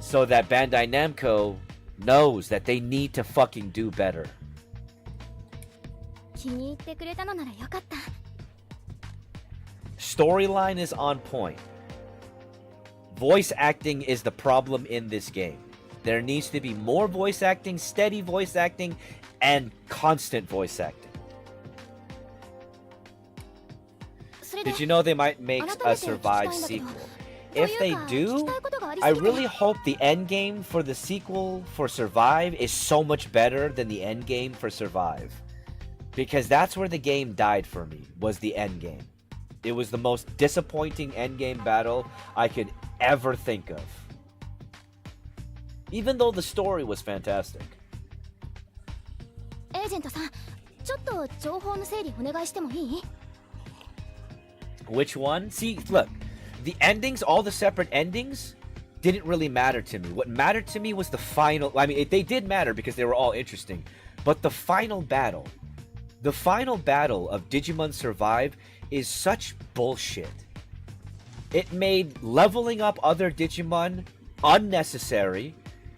A: So that Bandai Namco knows that they need to fucking do better.
C: 気に入ってくれたのならよかった.
A: Storyline is on point. Voice acting is the problem in this game. There needs to be more voice acting, steady voice acting, and constant voice acting.
C: それで
A: Did you know they might make
C: 改
A: a
C: めて聞きたい
A: Survive
C: んだけど
A: sequel?
C: という
A: If they
C: か聞き
A: do,
C: たいことがありす
A: I
C: ぎて
A: really hope the end game for the sequel for Survive is so much better than the end game for Survive. Because that's where the game died for me, was the end game. It was the most disappointing end game battle I could ever think of. Even though the story was fantastic.
C: エージェントさん、ちょっと情報の整理お願いしてもいい？
A: Which one? See, look, the endings, all the separate endings, didn't really matter to me. What mattered to me was the final. I mean, they did matter because they were all interesting. But the final battle of Digimon Survive is such bullshit. It made leveling up other Digimon unnecessary.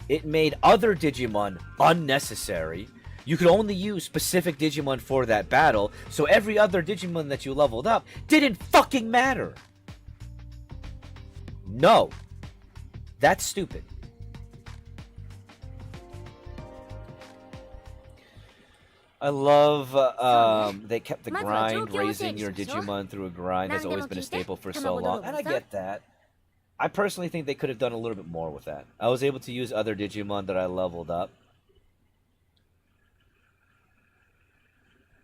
A: It made other Digimon unnecessary. You could only use specific Digimon for that battle, so every other Digimon that you leveled up didn't fucking matter. No. That's stupid. I love they kept the grind. Raising your Digimon through a grind has always been a staple for so long, and I get that. I personally think they could have done a little bit more with that. I was able to use other Digimon that I leveled up.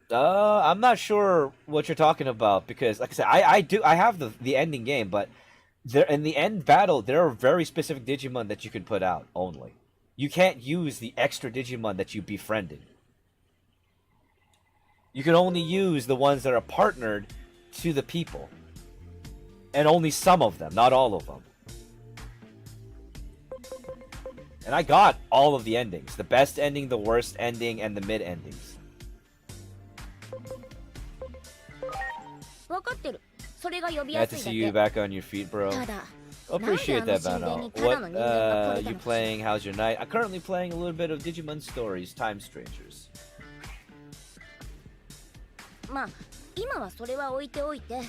A: I'm not sure what you're talking about because, like I said, I have the ending game, but there in the end battle there are very specific Digimon that you can put out only. You can't use the extra Digimon that you befriended. You can only use the ones that are partnered to the people, and only some of them, not all of them. And I got all of the endings: the best ending, the worst ending, and the mid endings.
C: 分かってる。それが呼びや
A: Glad
C: す
A: to
C: い
A: see
C: だ
A: you
C: け。
A: back on your feet, bro.
C: ただ、
A: Appreciate that, Bano. What you
C: の
A: playing? How's your night? I'm currently playing a little bit of Digimon Stories, Time Strangers.
C: まあ、今はそれは置いておいて。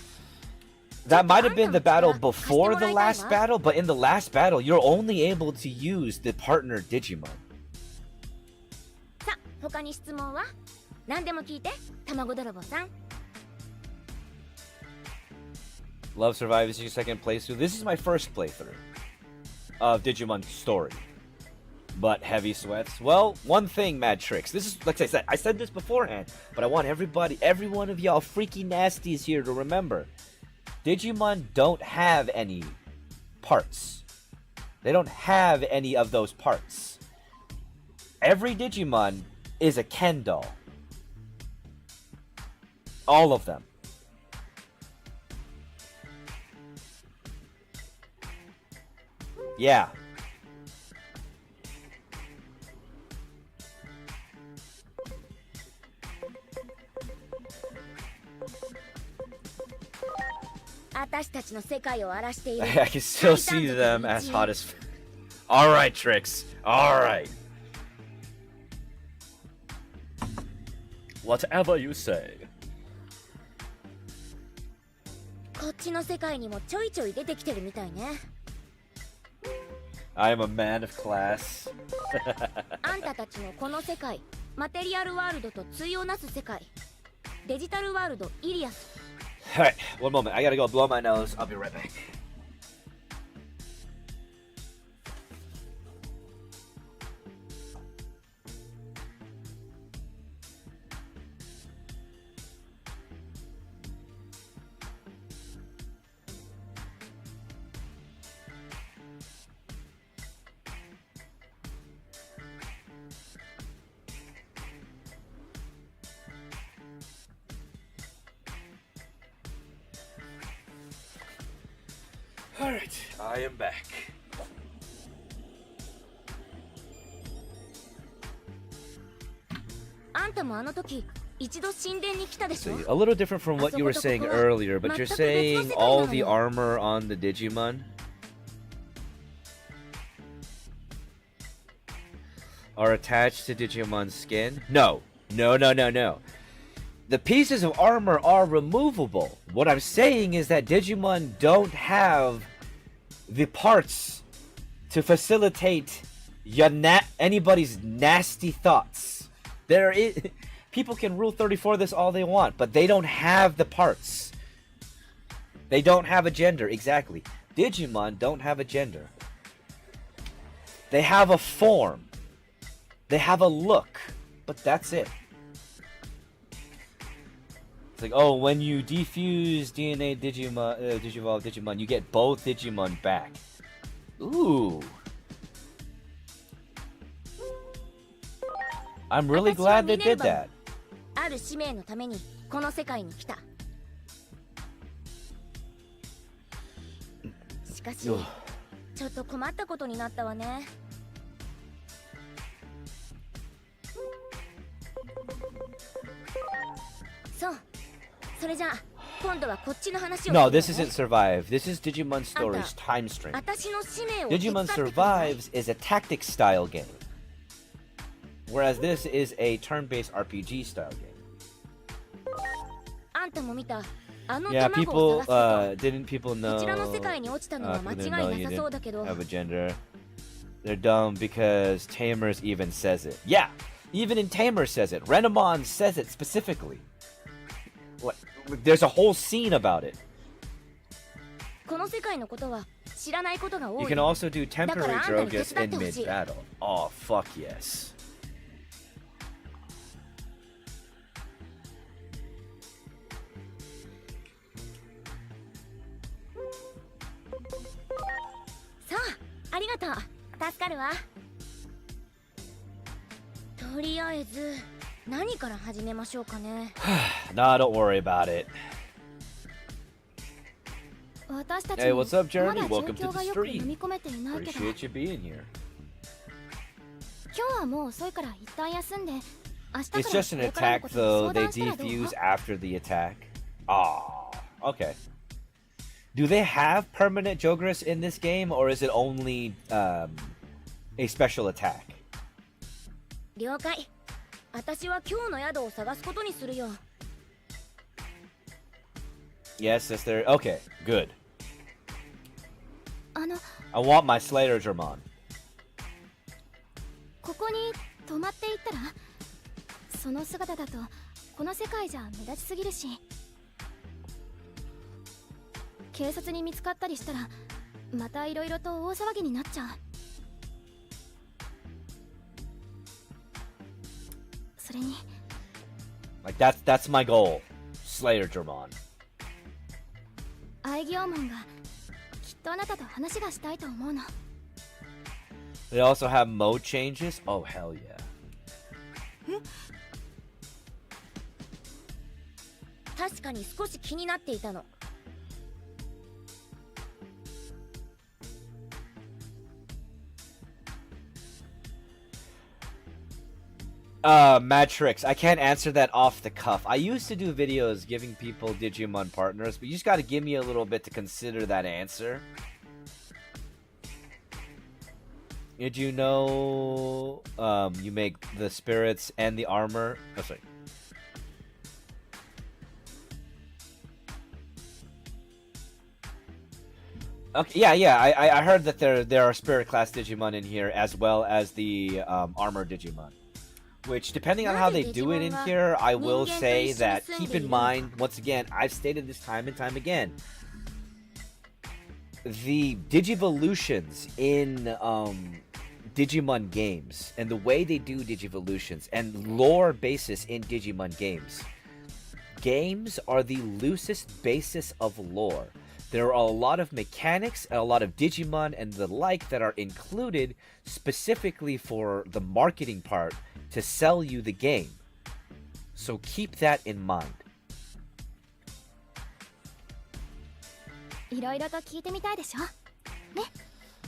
A: That might have been the battle before the last battle, but in the last battle, you're only able to use the partner Digimon.
C: さあ、他に質問は？何でも聞いて、卵泥棒さん。
A: Love Survive is your second playthrough. This is my first playthrough of Digimon Story. But heavy sweats. Well, one thing, Mad Tricks. This is, like I said this beforehand, but I want every one of y'all freaky nasties here to remember. Digimon don't have any parts. They don't have any of those parts. Every Digimon is a Ken doll. All of them. Yeah. I can still see them as hot as... Alright, Tricks. Alright. Whatever you say.
C: こっちの世界にもちょいちょい出てきてるみたいね。
A: I am a man of class.
C: あんたたちのこの世界、マテリアルワールドと対をなす世界、デジタルワールドイリアス。
A: Alright, one moment. I gotta go blow my nose. I'll be right back. Alright, I am back.
C: あんたもあの時一度神殿に来たでしょ。
A: See, a little different from what you were saying earlier, but you're saying all the armor on the Digimon are attached to Digimon's skin? No. No, no, no, no. The pieces of armor are removable. What I'm saying is that Digimon don't have the parts to facilitate anybody's nasty thoughts. People can Rule 34 this all they want, but they don't have the parts. They don't have a gender, exactly. Digimon don't have a gender. They have a form. They have a look, but that's it. It's like, oh, when you defuse DNA Digimon, Digivolve Digimon, you get both Digimon back. Ooh. I'm really glad they did that.
C: ある使命のためにこの世界に来た。しかし、ちょっと困ったことになったわね。そう、それじゃあ今度はこっちの話を。
A: No, this isn't Survive. This is Digimon Stories Time Stream.
C: 私の使命を
A: Digimon Survives is a tactics style game, whereas this is a turn-based RPG style game.
C: あんたも見た。あの
A: Yeah,
C: 卵を
A: people
C: 探すと
A: didn't people
C: こ
A: know
C: ちらの世界に落ちたのは間違
A: people
C: い
A: didn't know
C: な
A: you
C: さそうだけ
A: didn't
C: ど。
A: have a gender. They're dumb because Tamers even says it. Yeah, even in Tamer says it. Renamon says it specifically. What? There's a whole scene about it.
C: この世界のことは知らないことが多
A: You
C: い。
A: can also do temporary
C: だからあんたに手
A: Drogas
C: 伝っ
A: in
C: てほしい。
A: mid-battle. Oh, fuck yes.
C: さあ、ありがとう。助かるわ。とりあえず何から始めましょうかね。
A: Nah, don't worry about it.
C: 私たち
A: Hey,
C: も
A: what's up,
C: ま
A: Journey?
C: だ状
A: Welcome to
C: 況が
A: the
C: よく飲
A: stream.
C: み込めていないけど、
A: Appreciate you being here.
C: 今日はもう遅いから一旦休んで、明日から
A: It's just an
C: これからの
A: attack,
C: ことに
A: though.
C: 相
A: They
C: 談したらどう？
A: defuse after the attack. Ah, okay. Do they have permanent Jogras in this game, or is it only a special attack?
C: 了解。私は今日の宿を探すことにするよ。
A: Yes, yes, there. Okay, good.
C: あの、
A: I want my Slayer Dramon.
C: ここに泊まっていったら、その姿だとこの世界じゃ目立ちすぎるし、警察に見つかったりしたらまたいろいろと大騒ぎになっちゃう。それに
A: Like that's my goal. Slayer Dramon.
C: アイギオーモンがきっとあなたと話がしたいと思うの。
A: They also have mode changes. Oh hell yeah.
C: 確かに少し気になっていたの。
A: Matrix, I can't answer that off the cuff. I used to do videos giving people Digimon partners, but you just gotta give me a little bit to consider that answer. Did you know, you make the spirits and the armor? Oh, sorry. Okay, yeah, I heard that there are spirit class Digimon in here as well as the armor Digimon. Which, depending on how they do it in here, I will say that keep in mind, once again, I've stated this time and time again, the Digivolutions in Digimon games and the way they do Digivolutions and lore basis in Digimon games are the loosest basis of lore. There are a lot of mechanics and a lot of Digimon and the like that are included specifically for the marketing part to sell you the game. So keep that in mind.
C: いろいろと聞いてみたいでしょ。ね。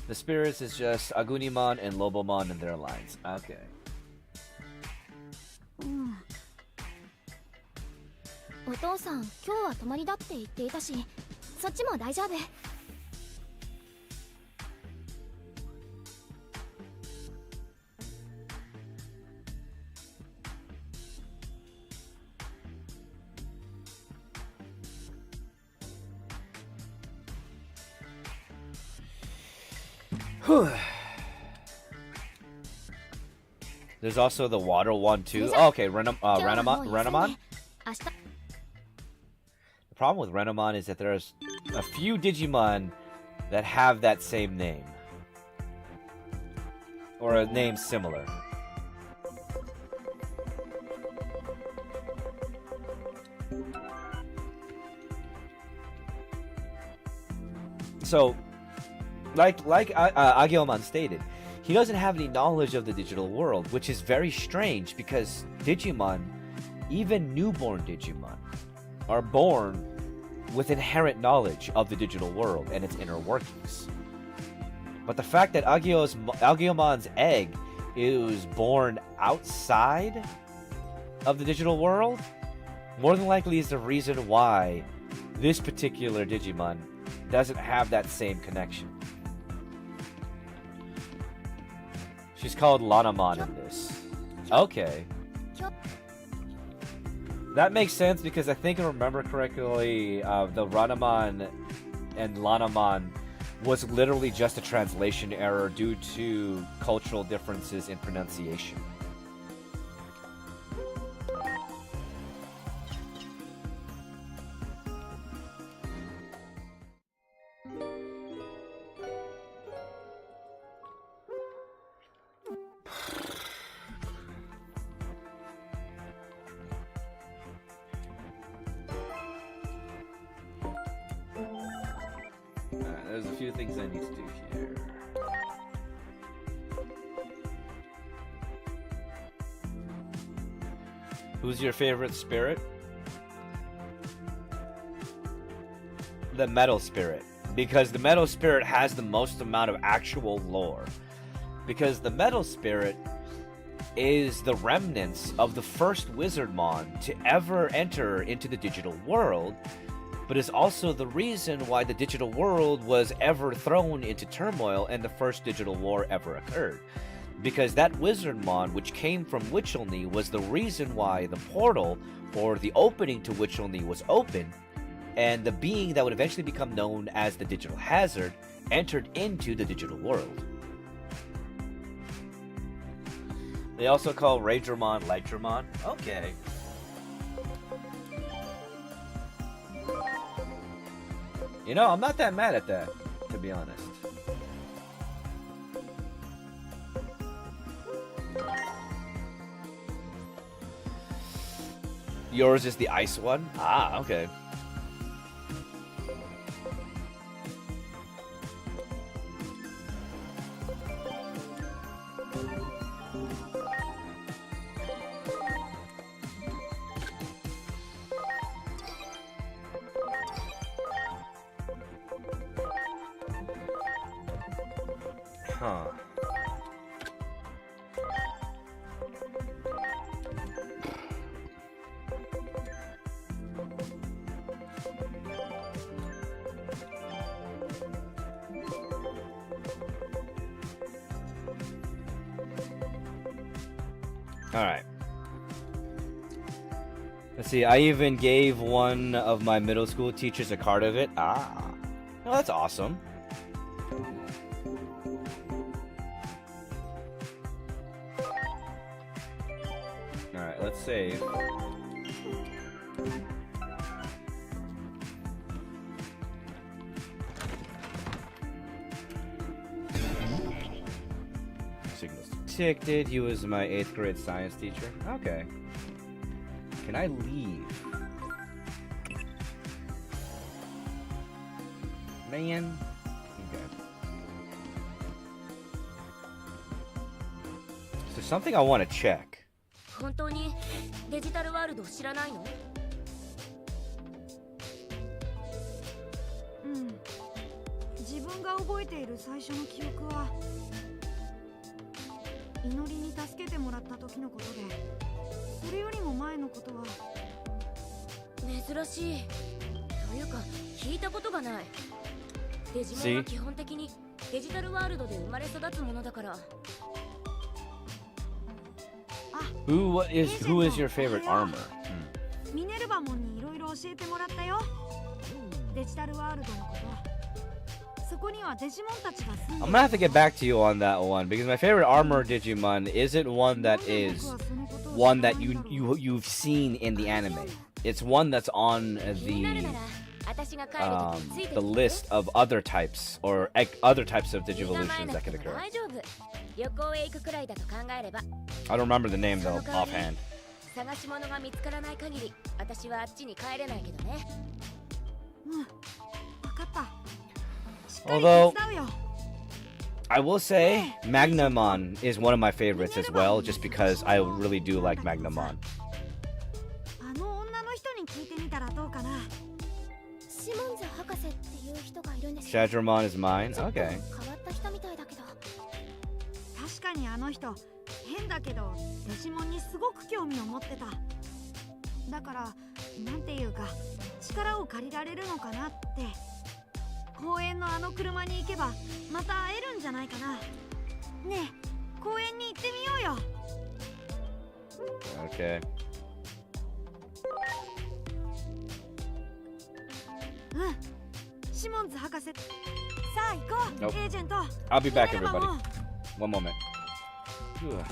A: The spirits is just Agunimon and Lobomon and their lines. Okay.
C: お父さん、今日は泊まりだって言っていたし、そっちも大丈夫。
A: There's also the water one too. Oh, okay, Renamon. The problem with Renamon is that there's a few Digimon that have that same name. Or a name similar. So, like Agyeomon stated, he doesn't have any knowledge of the digital world, which is very strange because Digimon, even newborn Digimon, are born with inherent knowledge of the digital world and its inner workings. But the fact that Agyeomon's egg is born outside of the digital world, more than likely is the reason why this particular Digimon doesn't have that same connection. She's called Lanamon in this. Okay. That makes sense because I think I remember correctly, the Ranamon and Lanamon was literally just a translation error due to cultural differences in pronunciation. There's a few things I need to do here. Who's your favorite spirit? The Metal Spirit. Because the Metal Spirit has the most amount of actual lore. Because the Metal Spirit is the remnants of the first Wizardmon to ever enter into the digital world, but is also the reason why the digital world was ever thrown into turmoil and the first digital war ever occurred. Because that Wizardmon, which came from Witchelney, was the reason why the portal, or the opening to Witchelney, was open, and the being that would eventually become known as the Digital Hazard entered into the digital world. They also call Raydramon Lightramon. Okay. You know, I'm not that mad at that, to be honest. Yours is the ice one? Ah, okay. Huh. Alright. Let's see, I even gave one of my middle school teachers a card of it. Ah. Oh, that's awesome. Alright, let's save. Signals detected. He was my 8th grade science teacher. Okay. Can I leave? Man. Okay. So something I want to check.
C: 本当にデジタルワールドを知らないの？
B: うん。自分が覚えている最初の記憶は祈りに助けてもらった時のことで、それよりも前のことは
C: 珍しい。というか聞いたことがない。デジモンは基本的にデジタルワールドで生まれ育つものだから。
A: Who is your favorite armor?
B: ミネルヴァモンにいろいろ教えてもらったよ。デジタルワールドのこと。そこにはデジモンたちが住んでる。
A: I'm gonna have to get back to you on that one because my favorite armor Digimon isn't one that is one that you've seen in the anime. It's one that's on the
C: 私が帰る時について
A: the
C: きて
A: list of other types or other types of
C: 身構え
A: digivolutions
C: な
A: that
C: くて
A: could
C: も
A: occur.
C: 大丈夫。旅行へ行くくらいだと考えれば
A: I don't remember the name though
C: その代わり
A: offhand.
C: 探し物が見つからない限り私はあっちに帰れないけどね。
B: うん、分かった。しっかり
A: Although
B: 手伝うよ。
A: I will say Magnamon is one of my favorites as well, just because I really do like Magnamon.
B: あの女の人に聞いてみたらどうかな。
C: シモンズ博士っていう人がいるんです。
A: Shadramon is mine.
C: ちょっと
A: Okay.
C: 変わった人みたいだけど。
B: 確かにあの人変だけどデジモンにすごく興味を持ってた。だからなんていうか力を借りられるのかなって。公園のあの車に行けばまた会えるんじゃないかな。ねえ、公園に行ってみようよ。
A: Okay.
B: うん、シモンズ博士。さあ行こう、
A: Nope.
B: エージェント。
A: I'll be back,
B: 逃げれば
A: everybody.
B: もう
A: One moment. Ugh.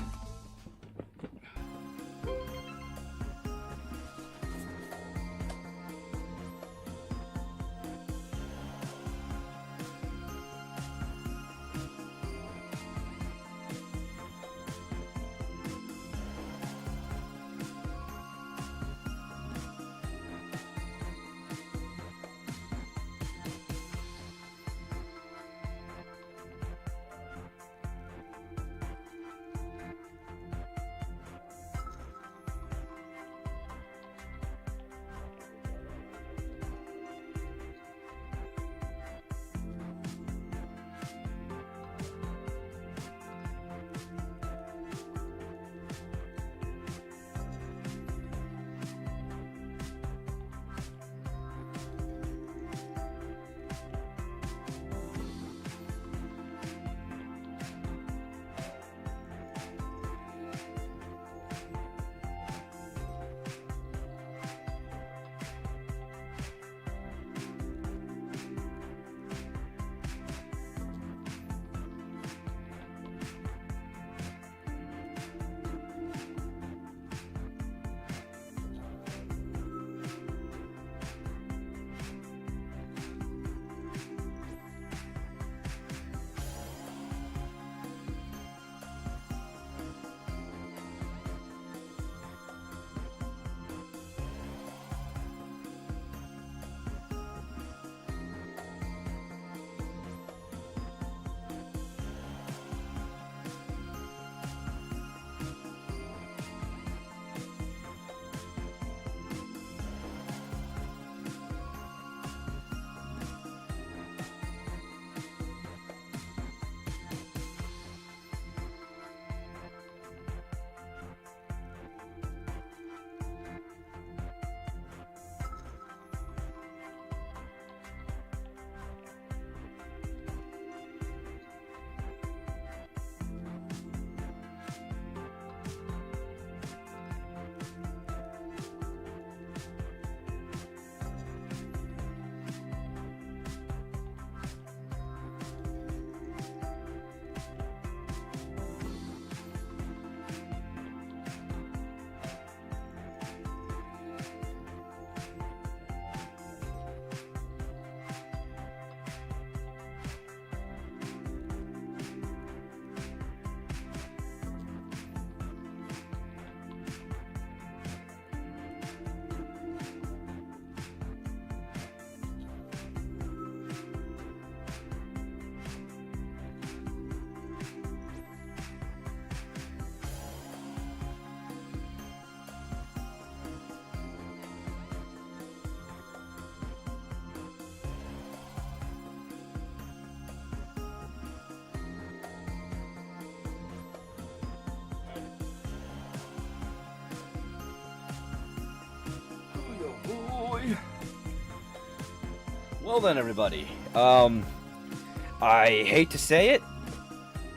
A: Well then, everybody. I hate to say it.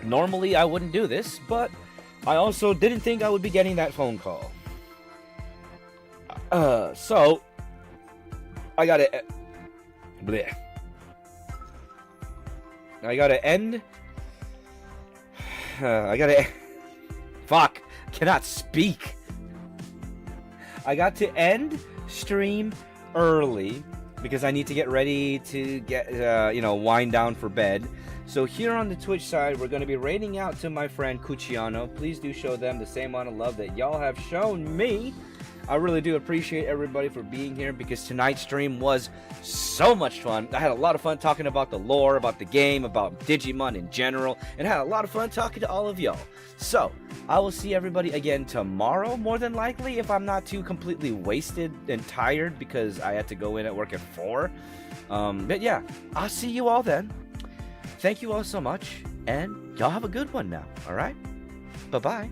A: Normally, I wouldn't do this, but I also didn't think I would be getting that phone call. So I gotta. Bleh. I gotta end. I gotta. Fuck. Cannot speak. I got to end stream early because I need to get ready to get, wind down for bed. So here on the Twitch side, we're going to be raiding out to my friend Cucciano. Please do show them the same amount of love that y'all have shown me. I really do appreciate everybody for being here, because tonight's stream was so much fun. I had a lot of fun talking about the lore, about the game, about Digimon in general, and had a lot of fun talking to all of y'all. So, I will see everybody again tomorrow, more than likely, if I'm not too completely wasted and tired because I had to go in at work at 4. But yeah, I'll see you all then. Thank you all so much, and y'all have a good one now, alright? Bye-bye.